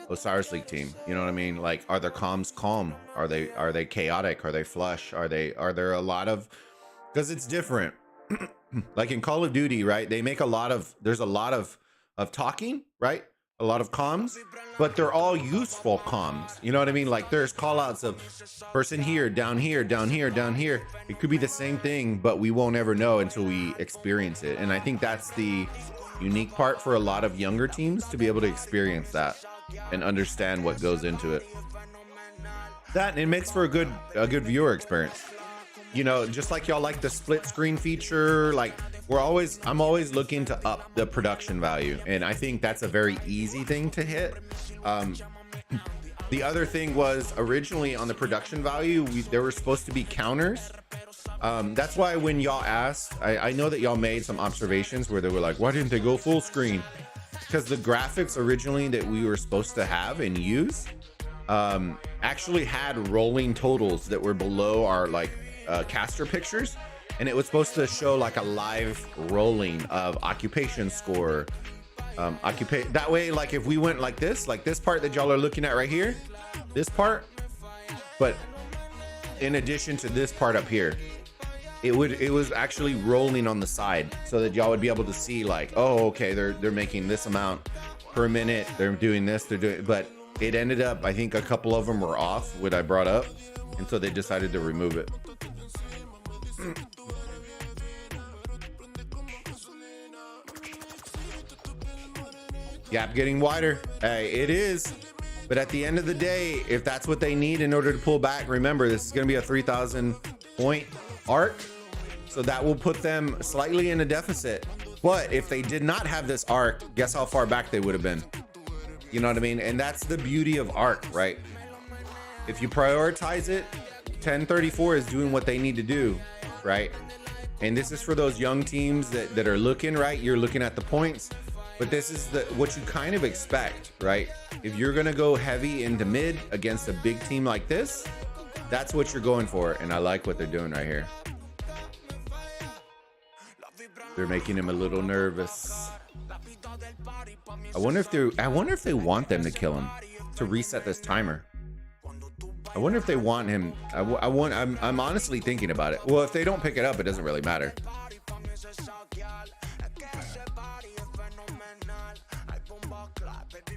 Osiris League team. You know what I mean? Like, are their comms calm? Are they chaotic? Are they flush? Are there a lot of, because it's different. Like in Call of Duty, right? They make there's a lot of talking, right? A lot of comms, but they're all useful comms. You know what I mean? Like there's call outs of person here, down here, down here, down here. It could be the same thing, but we won't ever know until we experience it. And I think that's the unique part for a lot of younger teams, to be able to experience that and understand what goes into it. That, it makes for a good viewer experience. You know, just like y'all like the split screen feature, like I'm always looking to up the production value, and I think that's a very easy thing to hit. The other thing was originally on the production value, there were supposed to be counters. That's why when y'all asked, I know that y'all made some observations where they were like, why didn't they go full screen? Because the graphics originally that we were supposed to have and use actually had rolling totals that were below our like caster pictures, and it was supposed to show like a live rolling of occupation score, that way, like if we went like this part that y'all are looking at right here, this part, but in addition to this part up here, it was actually rolling on the side so that y'all would be able to see like, oh, okay, they're making this amount per minute, they're doing this, they're doing, but it ended up, I think a couple of them were off what I brought up, and so they decided to remove it. Gap getting wider. Hey, it is. But at the end of the day, if that's what they need in order to pull back, remember, this is going to be a 3,000 point arc. So that will put them slightly in a deficit. But if they did not have this arc, guess how far back they would have been? You know what I mean? And that's the beauty of arc, right? If you prioritize it, 1034 is doing what they need to do, right? And this is for those young teams that are looking, right? You're looking at the points. But this is what you kind of expect, right? If you're gonna go heavy into mid against a big team like this, that's what you're going for. And I like what they're doing right here. They're making him a little nervous. I wonder if they want them to kill him to reset this timer. I wonder if they want him. I'm honestly thinking about it. Well, if they don't pick it up, it doesn't really matter.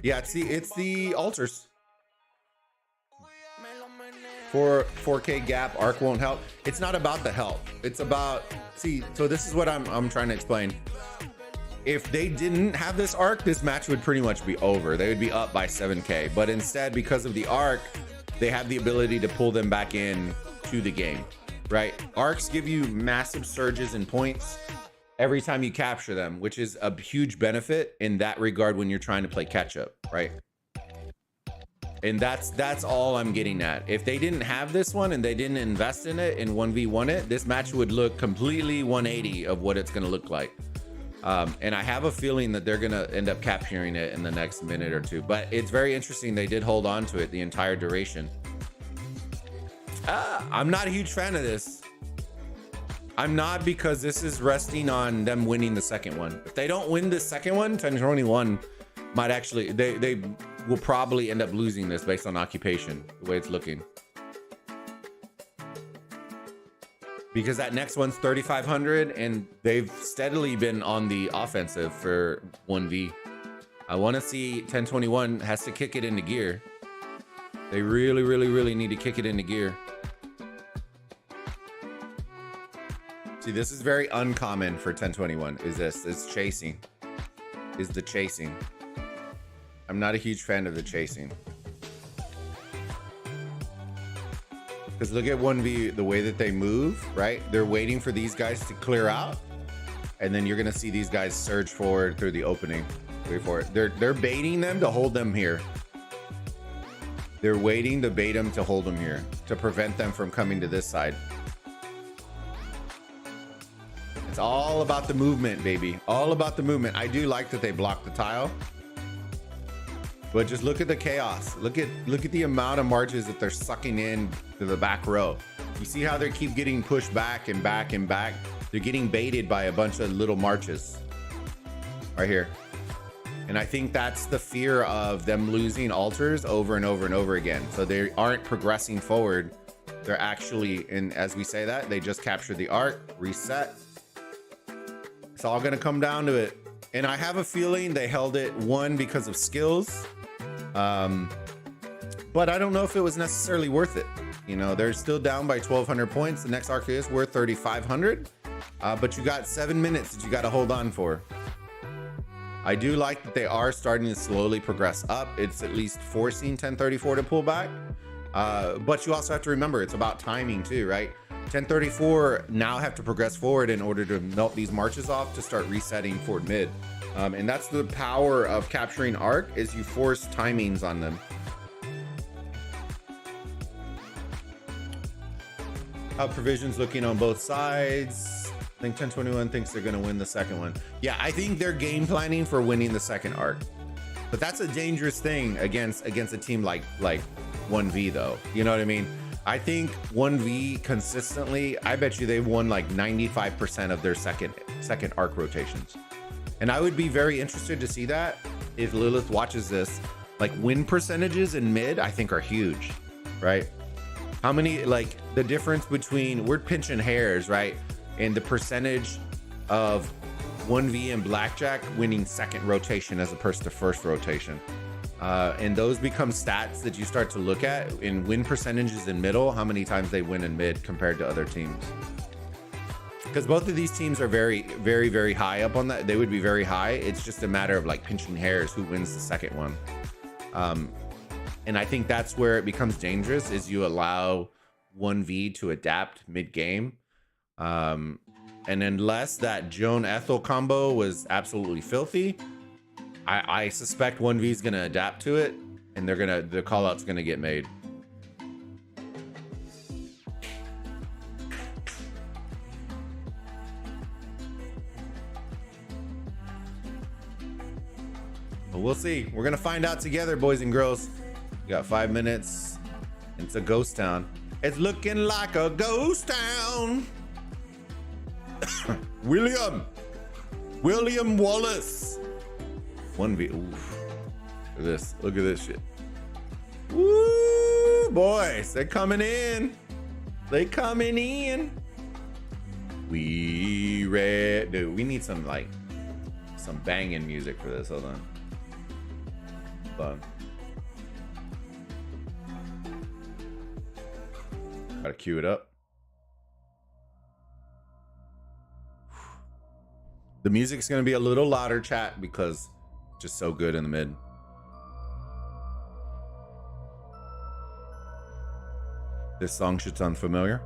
Yeah, it's the altars. For 4K gap, arc won't help. It's not about the help. It's about, see, so this is what I'm trying to explain. If they didn't have this arc, this match would pretty much be over. They would be up by 7K. But instead, because of the arc, they have the ability to pull them back in to the game, right? Arcs give you massive surges in points every time you capture them, which is a huge benefit in that regard when you're trying to play catch up, right? And that's all I'm getting at. If they didn't have this one and they didn't invest in it and 1v1 it, this match would look completely 180 of what it's going to look like. And I have a feeling that they're going to end up capturing it in the next minute or two. But it's very interesting. They did hold on to it the entire duration. I'm not a huge fan of this. I'm not, because this is resting on them winning the second one. If they don't win the second one, 1021 might actually, they will probably end up losing this based on occupation, the way it's looking. Because that next one's 3,500 and they've steadily been on the offensive for 1v. I want to see 1021 has to kick it into gear. They really, really, really need to kick it into gear. See, this is very uncommon for 1021. It's chasing. Is the chasing. I'm not a huge fan of the chasing. Because look at 1v, the way that they move, right? They're waiting for these guys to clear out. And then you're going to see these guys surge forward through the opening. Wait for it. They're baiting them to hold them here. They're waiting to bait them to hold them here, to prevent them from coming to this side. It's all about the movement, baby. All about the movement. I do like that they blocked the tile. But just look at the chaos. Look at the amount of marches that they're sucking in to the back row. You see how they keep getting pushed back and back and back? They're getting baited by a bunch of little marches. Right here. And I think that's the fear of them losing altars over and over and over again. So they aren't progressing forward. They're actually, and as we say that, they just captured the arc, reset. It's all gonna come down to it. And I have a feeling they held it, one, because of skills. But I don't know if it was necessarily worth it. You know, they're still down by 1,200 points. The next arc is worth 3,500. But you got 7 minutes that you got to hold on for. I do like that they are starting to slowly progress up. It's at least forcing 1034 to pull back. But you also have to remember, it's about timing too, right? 1034 now have to progress forward in order to melt these marches off to start resetting Fort Mid. And that's the power of capturing arc, is you force timings on them. How provisions looking on both sides? I think 1021 thinks they're going to win the second one. Yeah, I think they're game planning for winning the second arc. But that's a dangerous thing against a team like OneV though. You know what I mean? I think OneV consistently, I bet you they've won like 95% of their second arc rotations. And I would be very interested to see that if Lilith watches this. Like win percentages in mid, I think are huge, right? How many, like the difference between, we're pinching hairs, right? And the percentage of 1V and Blackjack winning second rotation as opposed to first rotation. And those become stats that you start to look at in win percentages in middle, how many times they win in mid compared to other teams. Because both of these teams are very, very, very high up on that. They would be very high. It's just a matter of like pinching hairs who wins the second one. And I think that's where it becomes dangerous, is you allow 1V to adapt mid-game. And unless that Joan Ethel combo was absolutely filthy, I suspect 1V is going to adapt to it, and the call-out's going to get made. But we'll see. We're going to find out together, boys and girls. We got 5 minutes. It's a ghost town. It's looking like a ghost town. William Wallace. 1V. Oof. Look at this. Look at this shit. Woo, boys. They're coming in. They coming in. We read. Dude, we need some like some banging music for this. Hold on. Hold on. Gotta cue it up. The music's gonna be a little louder, chat, because it's just so good in the mid. This song should sound familiar.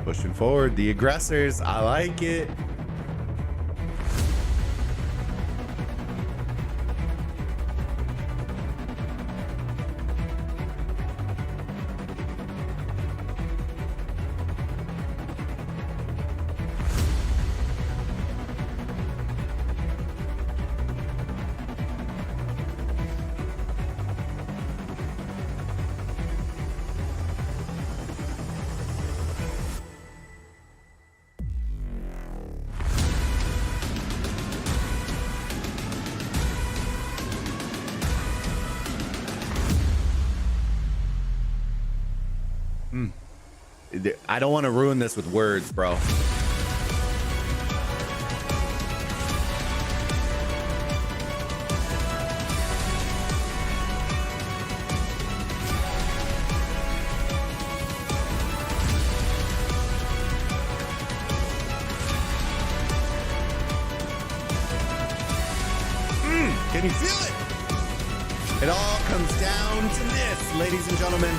Pushing forward, the aggressors. I like it. I don't want to ruin this with words, bro. Can you feel it? It all comes down to this, ladies and gentlemen.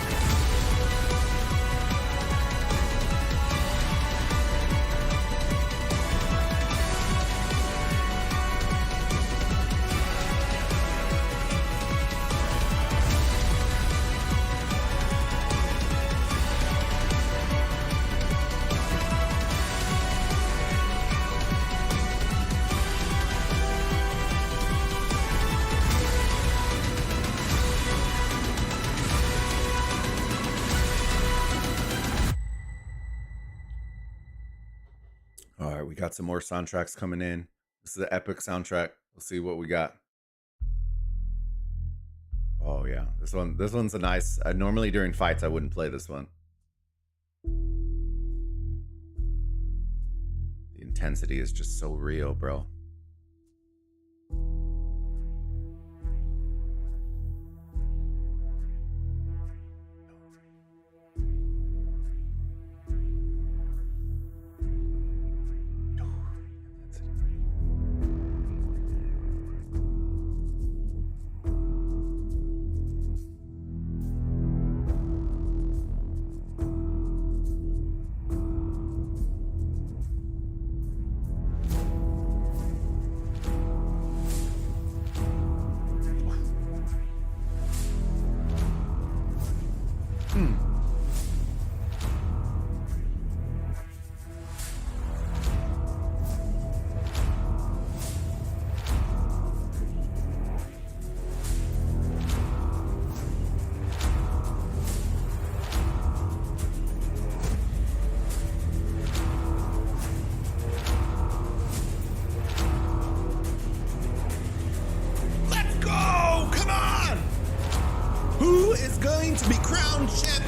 Got some more soundtracks coming in. This is the epic soundtrack. We'll see what we got. Oh yeah, this one's a nice. Normally during fights I wouldn't play this one. The intensity is just so real, bro.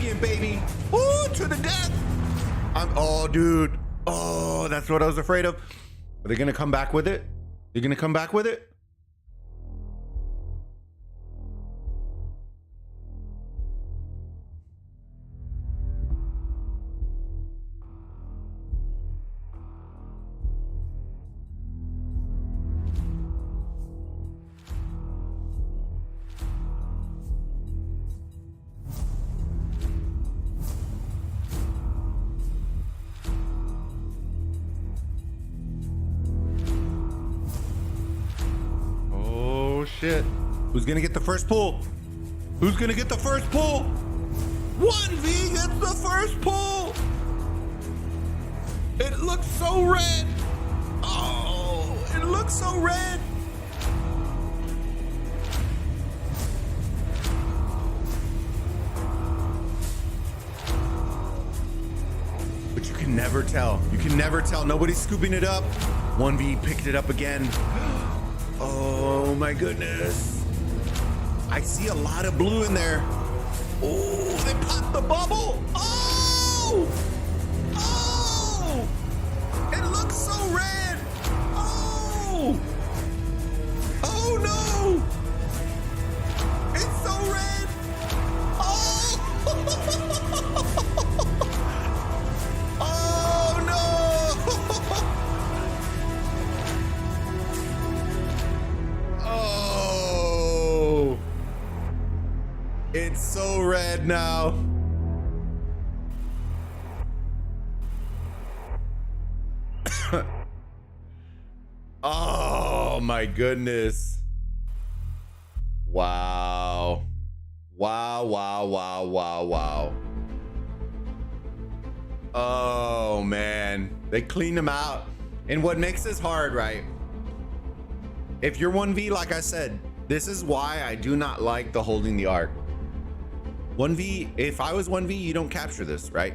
Brilliant, baby. Ooh, to the death. Oh, dude. Oh, that's what I was afraid of. Are they gonna come back with it? They're gonna come back with it? Shit. Who's gonna get the first pull? Who's gonna get the first pull? OneV gets the first pull. It looks so red. Oh, it looks so red. But you can never tell. You can never tell. Nobody's scooping it up. OneV picked it up again. Oh my goodness. I see a lot of blue in there. Oh, they popped the bubble. Oh! Oh! It looks so red. Oh! Oh no! It's so red. Oh! Oh no! Oh, it's so red now. Oh my goodness. Wow. Wow, wow, wow, wow, wow. Oh man, they cleaned them out. And what makes this hard, right? If you're OneV, like I said, this is why I do not like the holding the arc. OneV, if I was OneV, you don't capture this, right?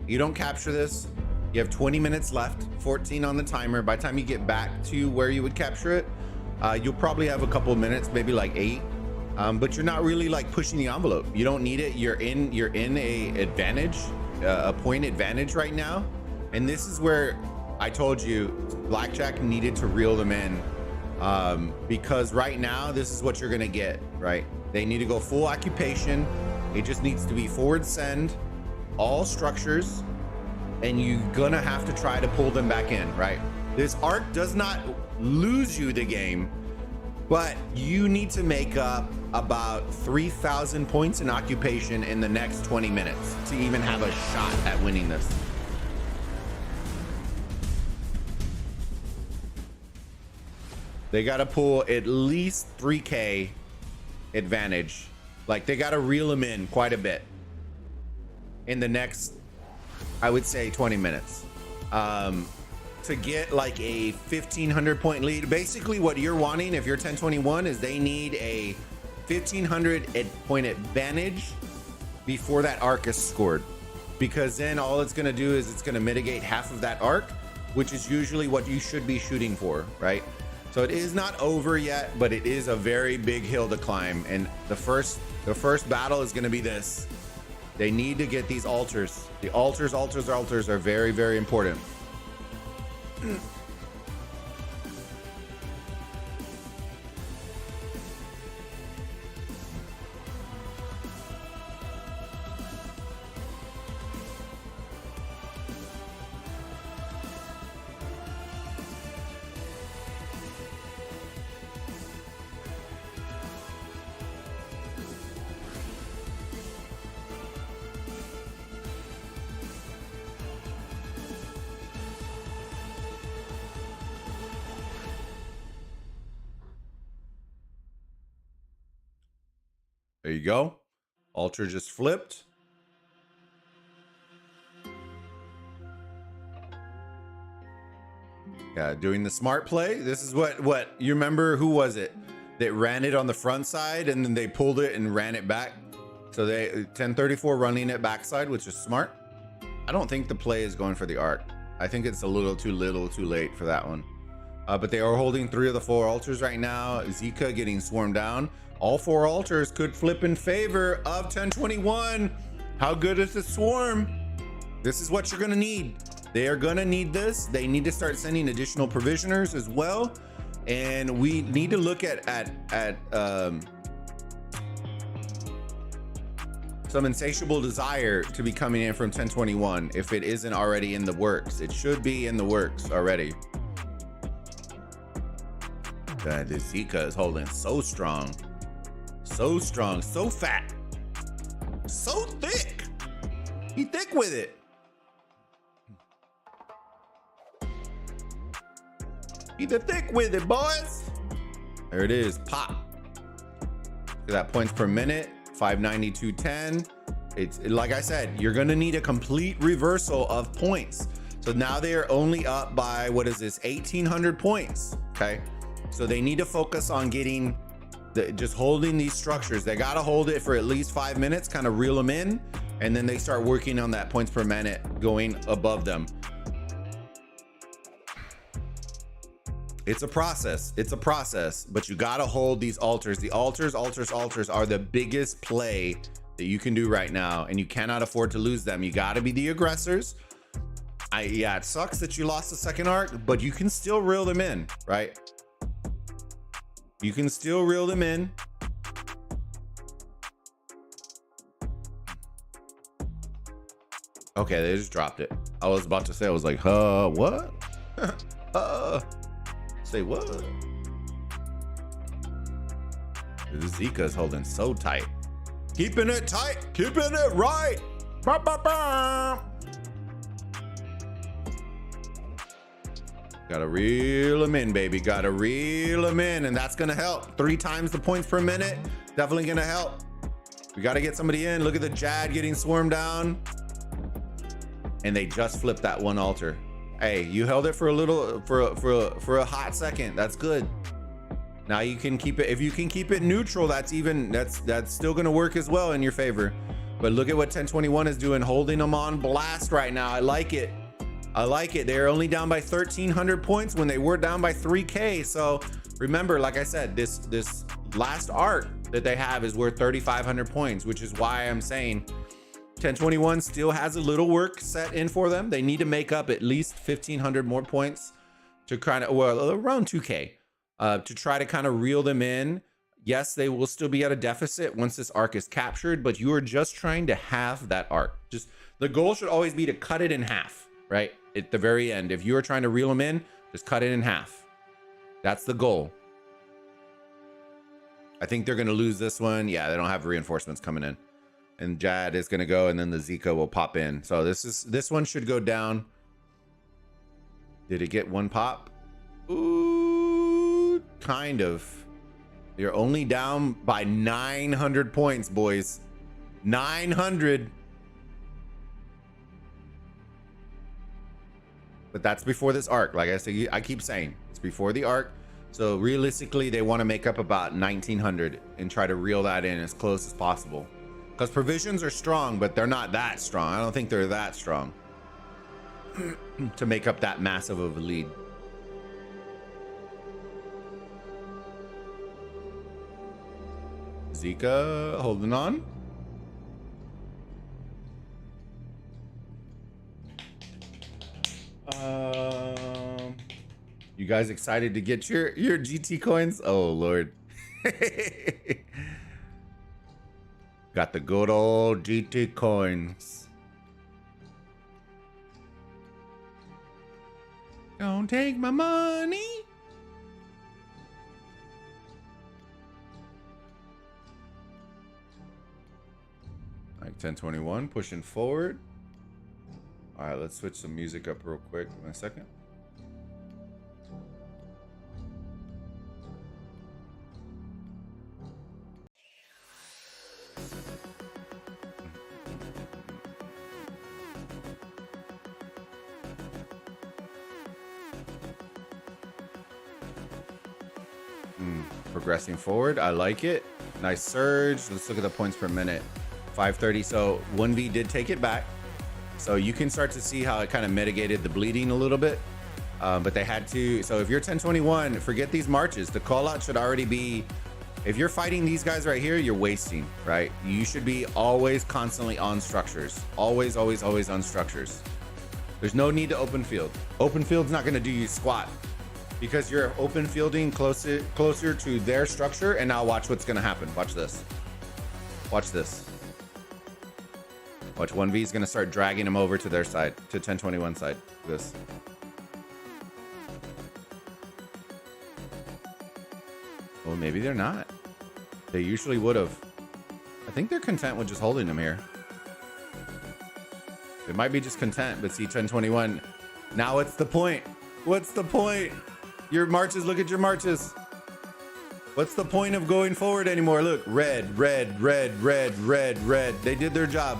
You don't capture this. You have 20 minutes left, 14 on the timer. By the time you get back to where you would capture it, you'll probably have a couple of minutes, maybe like 8. But you're not really like pushing the envelope. You don't need it. You're in a advantage, a point advantage right now. And this is where I told you Blackjack needed to reel them in. Because right now this is what you're gonna get, right? They need to go full occupation. It just needs to be forward send, all structures, and you're gonna have to try to pull them back in, right? This arc does not lose you the game, but you need to make up about 3,000 points in occupation in the next 20 minutes to even have a shot at winning this. They got to pull at least 3K advantage. Like they got to reel them in quite a bit in the next, I would say 20 minutes, to get like a 1,500 point lead. Basically what you're wanting, if you're 1021, is they need a 1,500 point advantage before that arc is scored, because then all it's going to do is it's going to mitigate half of that arc, which is usually what you should be shooting for, right? So it is not over yet, but it is a very big hill to climb. And the first battle is going to be this. They need to get these altars. The altars are very, very important. There you go. Altar just flipped. Yeah, doing the smart play. This is what you remember. Who was it that ran it on the front side and then they pulled it and ran it back? So they 1034 running it backside, which is smart. I don't think the play is going for the arc. I think it's a little too late for that one. But they are holding 3 of the 4 altars right now. THICC getting swarmed down. All 4 altars could flip in favor of 1021. How good is the swarm? This is what you're gonna need. They are gonna need this. They need to start sending additional provisioners as well. And we need to look at some insatiable desire to be coming in from 1021 if it isn't already in the works. It should be in the works already. God, this THICC is holding so strong. So strong, so fat, so thick. He thick with it. He the thick with it, boys. There it is, pop. Look at that, points per minute, 592.10. It's like I said, you're gonna need a complete reversal of points. So now they are only up by, what is this, 1,800 points, okay? So they need to focus on getting, just holding these structures. They gotta hold it for at least 5 minutes, kind of reel them in, and then they start working on that points per minute, going above them. It's a process, but you gotta hold these altars. The altars are the biggest play that you can do right now, and you cannot afford to lose them. You gotta be the aggressors. Yeah, it sucks that you lost the second arc, but you can still reel them in, right? You can still reel them in. Okay, they just dropped it. I was about to say, I was like, what? Say what? This THICC is holding so tight. Keeping it tight, keeping it right. Bah, bah, bah. Gotta reel them in, baby. Gotta reel them in, and that's gonna help. 3 times the points per minute, definitely gonna help. We gotta get somebody in. Look at the Jad getting swarmed down. And they just flipped that one altar. Hey, you held it for a little, for a hot second. That's good. Now you can keep it. If you can keep it neutral, that's still gonna work as well in your favor. But look at what 1021 is doing, holding them on blast right now. I like it. I like it. They're only down by 1,300 points when they were down by 3K. So remember, like I said, this last arc that they have is worth 3,500 points, which is why I'm saying 1021 still has a little work set in for them. They need to make up at least 1,500 more points to kind of, well, around 2K, to try to kind of reel them in. Yes, they will still be at a deficit once this arc is captured, but you are just trying to halve that arc. Just the goal should always be to cut it in half, right? At the very end, if you are trying to reel them in, just cut it in half. That's the goal. I think they're going to lose this one. Yeah, they don't have reinforcements coming in. And Jad is going to go, and then the THICC will pop in. So this one should go down. Did it get one pop? Ooh, kind of. You're only down by 900 points, boys. 900. But that's before this arc. Like I say, I keep saying, it's before the arc. So realistically, they want to make up about 1,900 and try to reel that in as close as possible. Because provisions are strong, but they're not that strong. I don't think they're that strong to make up that massive of a lead. THICC holding on. You guys excited to get your GT coins? Oh Lord. Got the good old GT coins. Don't take my money. Like 1021 pushing forward. All right, let's switch some music up real quick in a second. Progressing forward, I like it. Nice surge. Let's look at the points per minute. 530. So OneV did take it back. So you can start to see how it kind of mitigated the bleeding a little bit. But they had to. So if you're 1021, forget these marches. The call out should already be If you're fighting these guys right here, you're wasting, right? You should be always constantly on structures. Always, always, always on structures. There's no need to open field. Open field's not gonna do you squat because you're open fielding closer to their structure. And now watch what's gonna happen. Watch this. Watch this. Watch 1V is gonna start dragging him over to their side, to 1021 side. This. Well, maybe they're not. They usually would have. I think they're content with just holding him here. They might be just content, but see 1021. Now what's the point? What's the point? Your marches, look at your marches. What's the point of going forward anymore? Look, red, red, red, red, red, red. They did their job.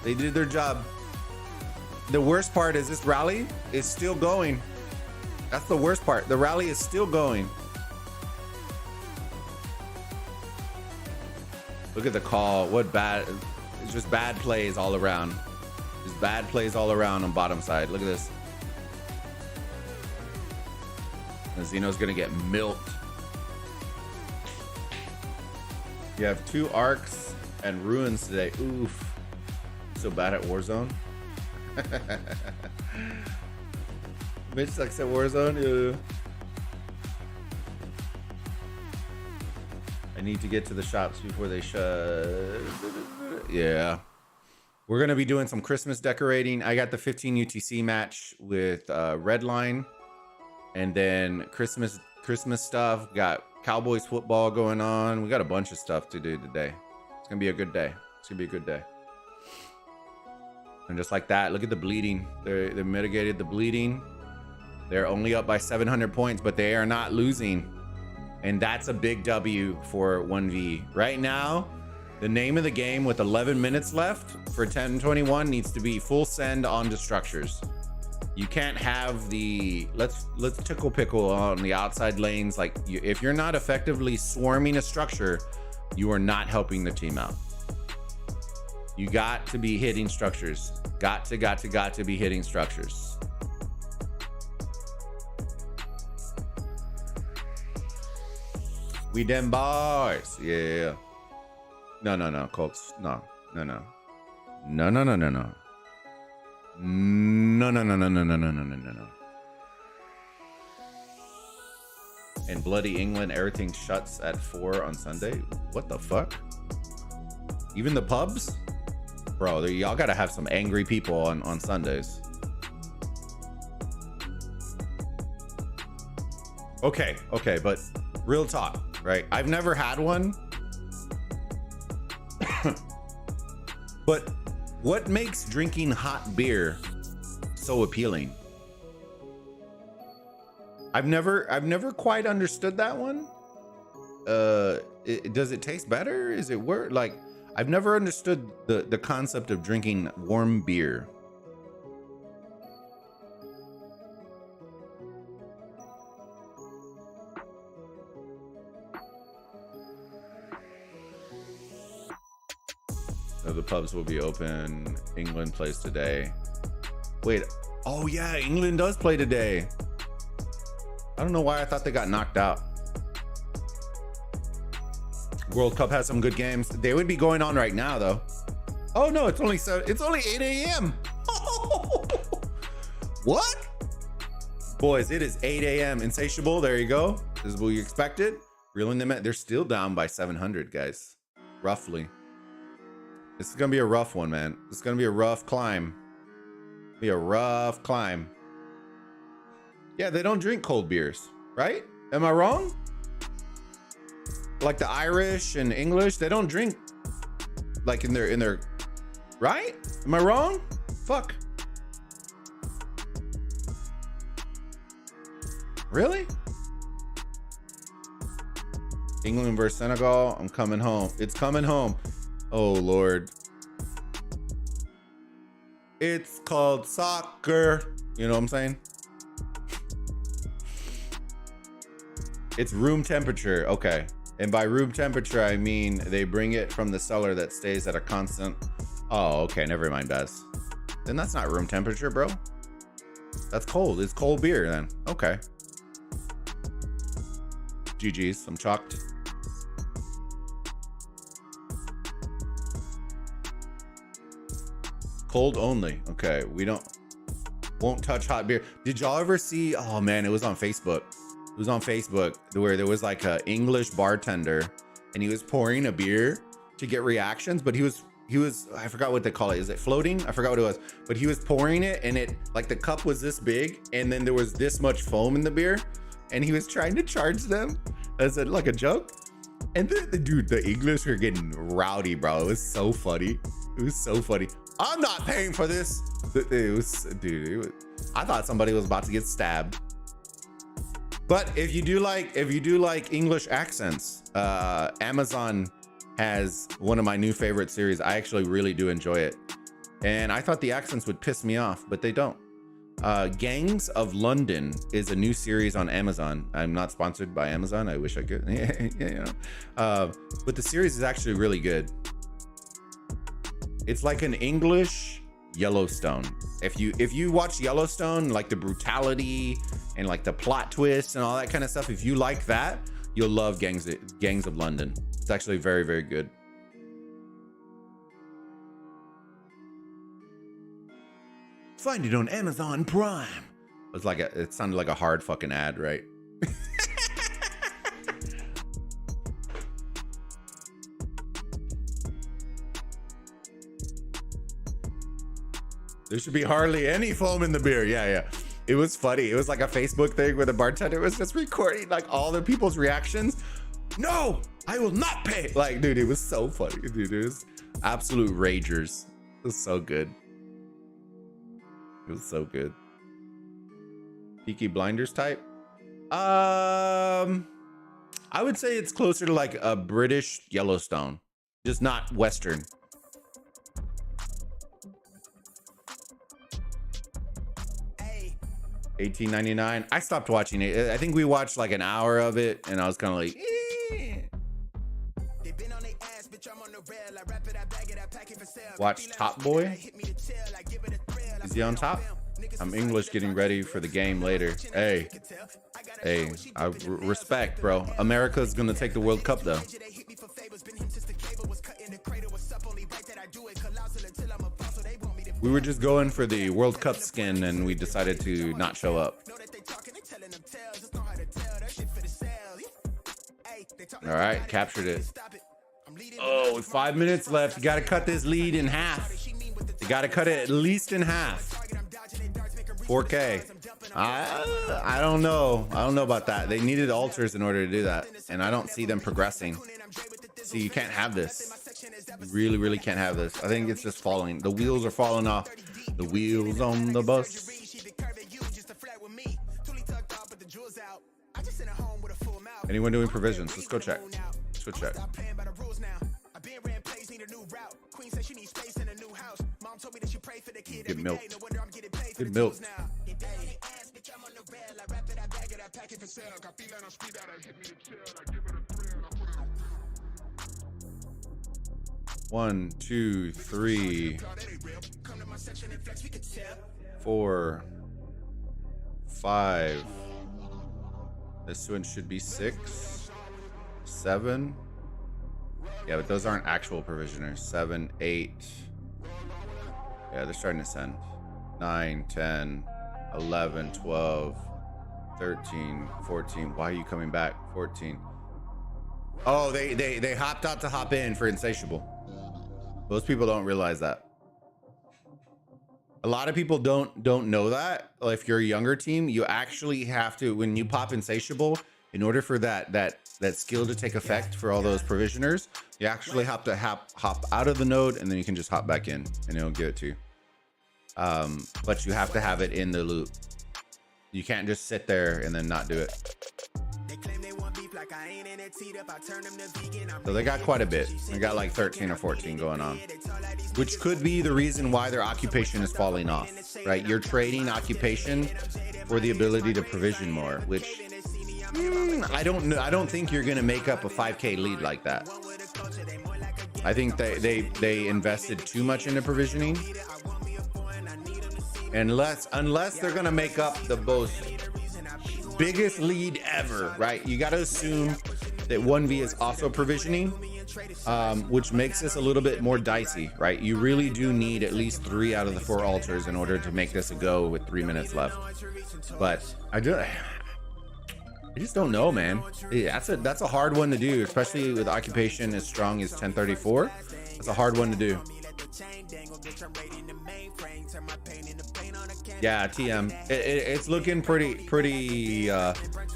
They did their job. The worst part is this rally is still going. That's the worst part. The rally is still going. Look at the call. What bad. It's just bad plays all around. Just bad plays all around on bottom side. Look at this. And Xeno's going to get milked. You have 2 arcs and ruins today. Oof. So bad at Warzone. Mitch sucks at Warzone. Yeah. I need to get to the shops before they shut. Yeah. We're going to be doing some Christmas decorating. I got the 15 UTC match with Redline. And then Christmas stuff. Got Cowboys football going on. We got a bunch of stuff to do today. It's going to be a good day. It's going to be a good day. And just like that, look at the bleeding. They mitigated the bleeding. They're only up by 700 points, but they are not losing. And that's a big W for 1V. Right now, the name of the game with 11 minutes left for 1021 needs to be full send onto structures. You can't have the let's tickle pickle on the outside lanes. Like if you're not effectively swarming a structure, you are not helping the team out. You got to be hitting structures. Got to be hitting structures. We them boys. Yeah. No, Colts. No. No. In bloody England, everything shuts at 4 on Sunday. What the fuck? Even the pubs? Bro, y'all gotta have some angry people on Sundays. Okay, but real talk, right? I've never had one. But what makes drinking hot beer so appealing? I've never quite understood that one. Does it taste better? Is it worse? Like, I've never understood the concept of drinking warm beer. So the pubs will be open. England plays today. Wait. Oh yeah, England does play today. I don't know why I thought they got knocked out. World Cup has some good games. They would be going on right now though. Oh no, it's only 8 a.m. What? Boys, it is 8 a.m. Insatiable, there you go. This is what you expected. Reeling them at, they're still down by 700, guys. Roughly. This is gonna be a rough one, man. This is gonna be a rough climb. Be a rough climb. Yeah, they don't drink cold beers, right? Am I wrong? Like the Irish and English, they don't drink like in their right? Am I wrong? Fuck. Really? England versus Senegal. I'm coming home. It's coming home. Oh Lord. It's called soccer. You know what I'm saying? It's room temperature. Okay. And by room temperature, I mean they bring it from the cellar that stays at a constant. Oh, okay. Never mind, Baz. Then that's not room temperature, bro. That's cold. It's cold beer then. Okay. GG's. I'm shocked. Cold only. Okay, won't touch hot beer. Did y'all ever see? Oh man, it was on Facebook. It was on Facebook where there was like a English bartender, and he was pouring a beer to get reactions, but he was I forgot what they call it. Is it floating? I forgot what it was. But he was pouring it, and it like the cup was this big, and then there was this much foam in the beer, and he was trying to charge them as like a joke. And the English were getting rowdy, bro. It was so funny. It was so funny. I'm not paying for this. I thought somebody was about to get stabbed. But if you do like English accents, Amazon has one of my new favorite series. I actually really do enjoy it. And I thought the accents would piss me off, but they don't. Gangs of London is a new series on Amazon. I'm not sponsored by Amazon. I wish I could. But the series is actually really good. It's like an English Yellowstone. If you watch Yellowstone, like the brutality and like the plot twists and all that kind of stuff, if you like that, you'll love Gangs of London. It's actually very, very good. Find it on Amazon Prime. It sounded like a hard fucking ad, right? There should be hardly any foam in the beer. Yeah. It was funny. It was like a Facebook thing where the bartender was just recording like all the people's reactions. No, I will not pay. Like, dude, it was so funny. Dude, it was absolute ragers. It was so good. It was so good. Peaky Blinders type. I would say it's closer to like a British Yellowstone, just not Western. $18.99. I stopped watching it. I think we watched like an hour of it, and I was kind of like, eh. Watch Top Boy. Is he on top? I'm English getting ready for the game later. Hey, I respect, bro. America's gonna take the World Cup though. We were just going for the World Cup skin, and we decided to not show up. All right, captured it. Oh, with 5 minutes left. You got to cut this lead in half. You got to cut it at least in half. 4K. I don't know. I don't know about that. They needed altars in order to do that, and I don't see them progressing. See, you can't have this. You really, really can't have this. I think it's just falling. The wheels are falling off. The wheels on the bus. Anyone doing provisions? Let's go check. Let's go check. Get milked. Get milked. One, two, three, 4, 5. This one should be 6, 7. Yeah, but those aren't actual provisioners. 7, 8. Yeah, they're starting to send. 9, 10, 11, 12, 13, 14. Why are you coming back? 14. Oh, they hopped out to hop in for Insatiable. Most people don't realize that. A lot of people don't know that. If you're a younger team, you actually have to, when you pop Insatiable, in order for that skill to take effect for all those provisioners, you actually have to hop out of the node, and then you can just hop back in, and it'll give it to you. But you have to have it in the loop. You can't just sit there and then not do it. So they got quite a bit. They got like 13 or 14 going on, which could be the reason why their occupation is falling off, right? You're trading occupation for the ability to provision more, which I don't know. I don't think you're going to make up a 5K lead like that. I think they invested too much into provisioning. Unless they're going to make up the most biggest lead ever, right? You got to assume that OneV is also provisioning. which makes this a little bit more dicey, right? You really do need at least 3 out of the 4 altars in order to make this a go with 3 minutes left. But I just don't know, man. Yeah, that's a hard one to do, especially with occupation as strong as 1034. It's a hard one to do. Yeah, TM. It's looking pretty.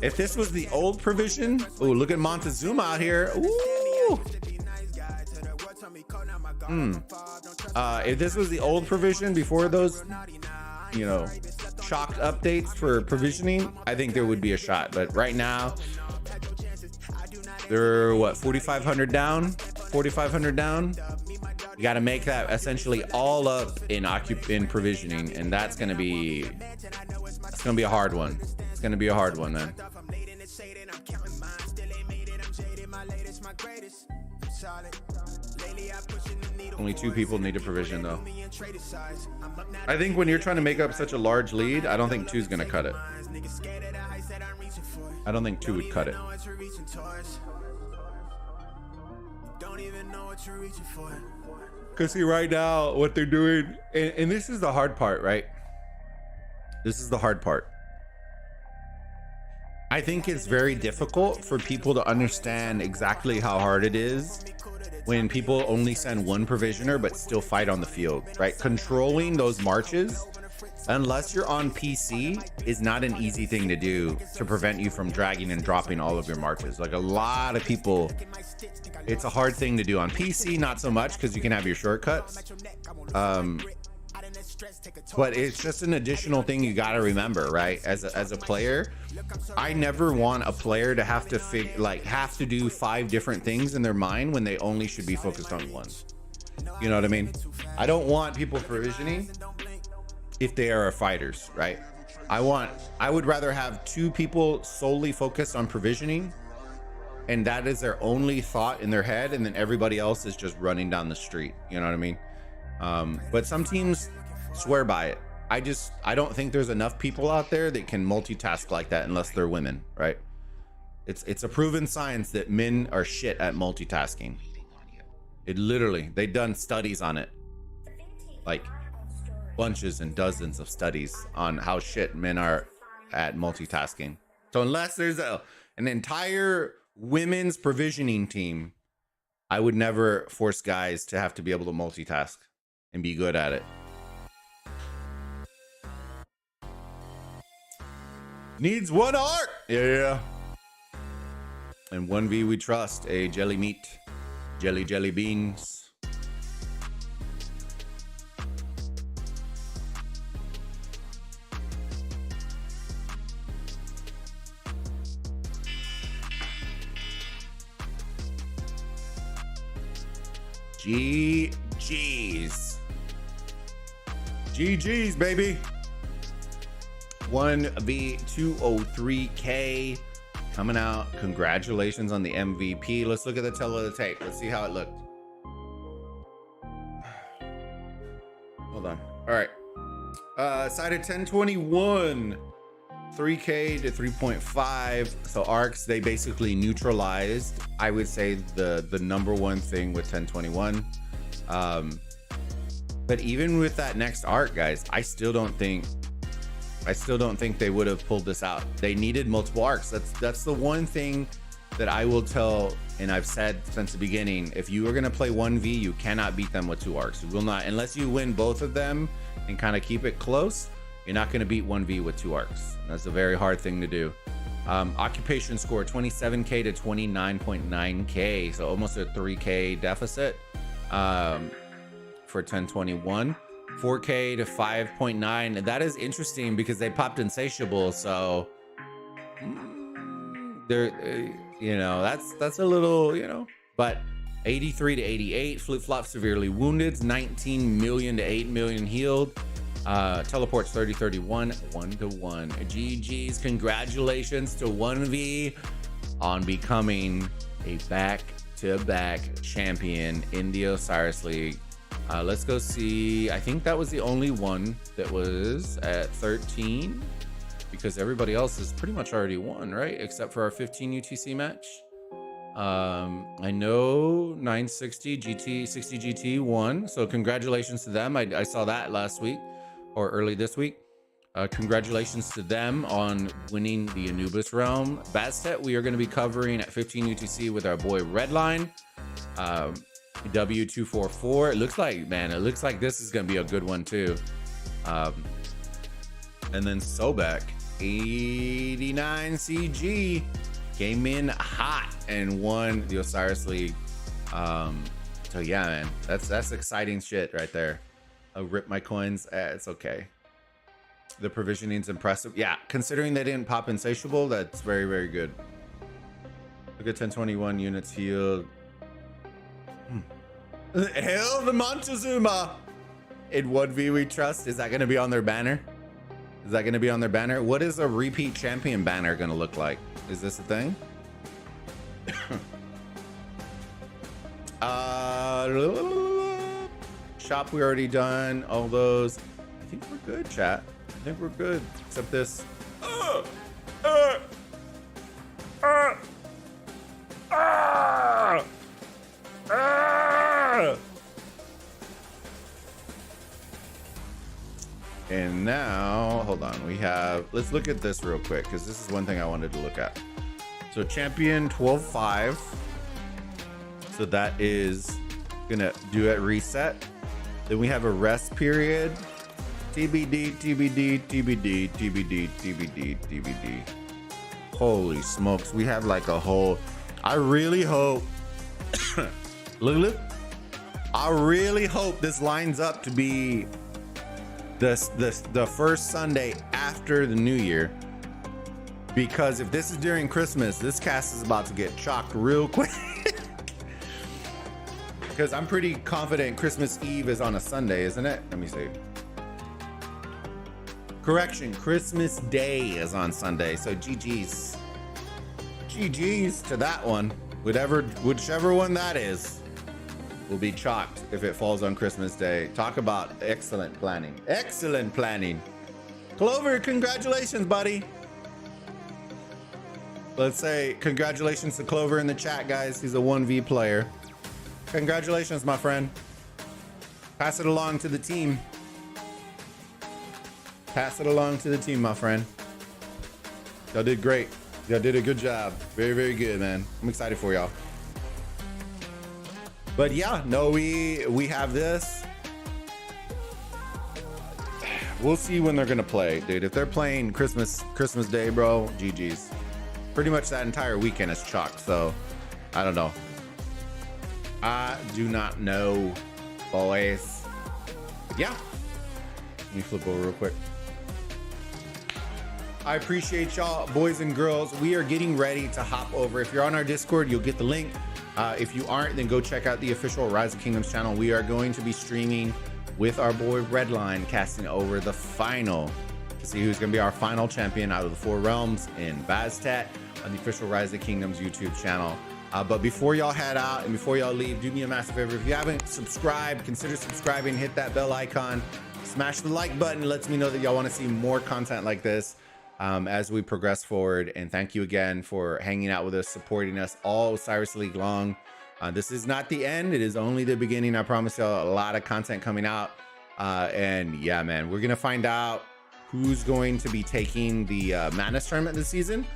If this was the old provision, oh, look at Montezuma out here. Ooh. If this was the old provision before those, shocked updates for provisioning, I think there would be a shot. But right now, they're what, 4,500 down? 4,500 down. You got to make that essentially all up in provisioning, and that's gonna be a hard one. It's gonna be a hard one, man. Only 2 people need a provision, though. I think when you're trying to make up such a large lead, I don't think 2's gonna cut it. I don't think 2 would cut it. Because see, right now, what they're doing, and this is the hard part, right? This is the hard part. I think it's very difficult for people to understand exactly how hard it is when people only send 1 provisioner but still fight on the field, right? Controlling those marches, unless you're on PC, is not an easy thing to do to prevent you from dragging and dropping all of your marches. Like a lot of people, it's a hard thing to do on PC, not so much because you can have your shortcuts. But it's just an additional thing you got to remember, right? As a player, I never want a player to have to do 5 different things in their mind when they only should be focused on 1. You know what I mean? I don't want people provisioning if they are fighters, right? I would rather have 2 people solely focused on provisioning, and that is their only thought in their head, and then everybody else is just running down the street. You know what I mean? But some teams swear by it. I don't think there's enough people out there that can multitask like that unless they're women, right? It's a proven science that men are shit at multitasking. It literally, they've done studies on it, like bunches and dozens of studies on how shit men are at multitasking. So unless there's an entire women's provisioning team, I would never force guys to have to be able to multitask and be good at it. Needs 1 art. Yeah. And 1V we trust. A jelly meat. Jelly beans. GG's. GG's, baby. 1v203K coming out. Congratulations on the MVP. Let's look at the tail of the tape. Let's see how it looked. Hold on. All right. Sided 1021. 3K to 3.5. So arcs, they basically neutralized, I would say, the number one thing with 1021. But even with that next arc, guys, I still don't think they would have pulled this out. They needed multiple arcs. That's the one thing that I will tell, and I've said since the beginning, if you are going to play 1v, you cannot beat them with 2 arcs. You will not, unless you win both of them and kind of keep it close. You're not going to beat 1v with 2 arcs. That's a very hard thing to do. Occupation score 27K to 29.9K, so almost a 3K deficit for 1021. 4K to 5.9. That is interesting because they popped Insatiable, so they're that's a little, but 83 to 88. Flip-flop severely wounded. 19 million to 8 million healed. Teleports 30-31, 1-1. GG's. Congratulations to 1v on becoming a back-to-back champion in the Osiris League. Let's go see. I think that was the only one that was at 13 because everybody else is pretty much already won, right? Except for our 15 UTC match. I know 960 GT 60 GT won, so congratulations to them. I saw that last week or early this week. Congratulations to them on winning the Anubis realm. Bastet, we are going to be covering at 15 UTC with our boy Redline. W244. It looks like, man, it looks like this is going to be a good one too. And then Sobek 89 CG came in hot and won the Osiris League. So yeah, man, that's exciting shit right there. I'll rip my coins. It's okay. The provisioning's impressive. Yeah, considering they didn't pop Insatiable, that's very, very good. Look at 1021 units healed. Hell, the Montezuma in 1v we trust. Is that going to be on their banner? Is that going to be on their banner? What is a repeat champion banner going to look like? Is this a thing? Shop, we already done all those. I think we're good, chat. I think we're good, except this. And now, hold on, we have, let's look at this real quick, because this is one thing I wanted to look at. So champion 12-5. So that is gonna do at reset. Then we have a rest period. TBD, TBD, TBD, TBD, TBD, TBD. Holy smokes, we have like a whole, I really hope, look, I really hope this lines up to be the first Sunday after the new year, because if this is during Christmas, this cast is about to get chalked real quick. Because I'm pretty confident Christmas Eve is on a Sunday, isn't it? Let me see. Correction, Christmas Day is on Sunday, so GG's. GG's to that one. Whichever one that is will be chalked if it falls on Christmas Day. Talk about excellent planning. Excellent planning. Clover, congratulations, buddy. Let's say congratulations to Clover in the chat, guys. He's a 1v player. Congratulations, my friend. Pass it along to the team. Pass it along to the team, my friend. Y'all did great. Y'all did a good job. Very, very good, man. I'm excited for y'all. But yeah, no, we have this. We'll see when they're gonna play, dude. If they're playing Christmas Day, bro, GG's. Pretty much that entire weekend is chalked, so I don't know. I do not know, boys. But yeah. Let me flip over real quick. I appreciate y'all, boys and girls. We are getting ready to hop over. If you're on our Discord, you'll get the link. If you aren't, then go check out the official Rise of Kingdoms channel. We are going to be streaming with our boy Redline, casting over the final to see who's going to be our final champion out of the 4 realms in Bastet on the official Rise of Kingdoms YouTube channel. But before y'all head out and before y'all leave, do me a massive favor. If you haven't subscribed, consider subscribing, hit that bell icon, smash the like button. It lets me know that y'all want to see more content like this as we progress forward. And thank you again for hanging out with us, supporting us all Osiris League long. This is not the end. It is only the beginning. I promise y'all a lot of content coming out. And yeah, man, we're going to find out who's going to be taking the Madness tournament this season.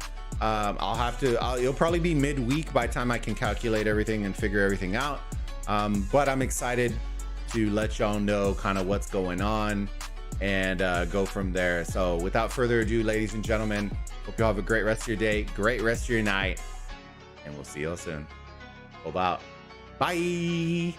It'll probably be midweek by the time I can calculate everything and figure everything out. But I'm excited to let y'all know kind of what's going on and go from there. So without further ado, ladies and gentlemen, hope you all have a great rest of your day, great rest of your night, and we'll see y'all soon. Over out. Bye.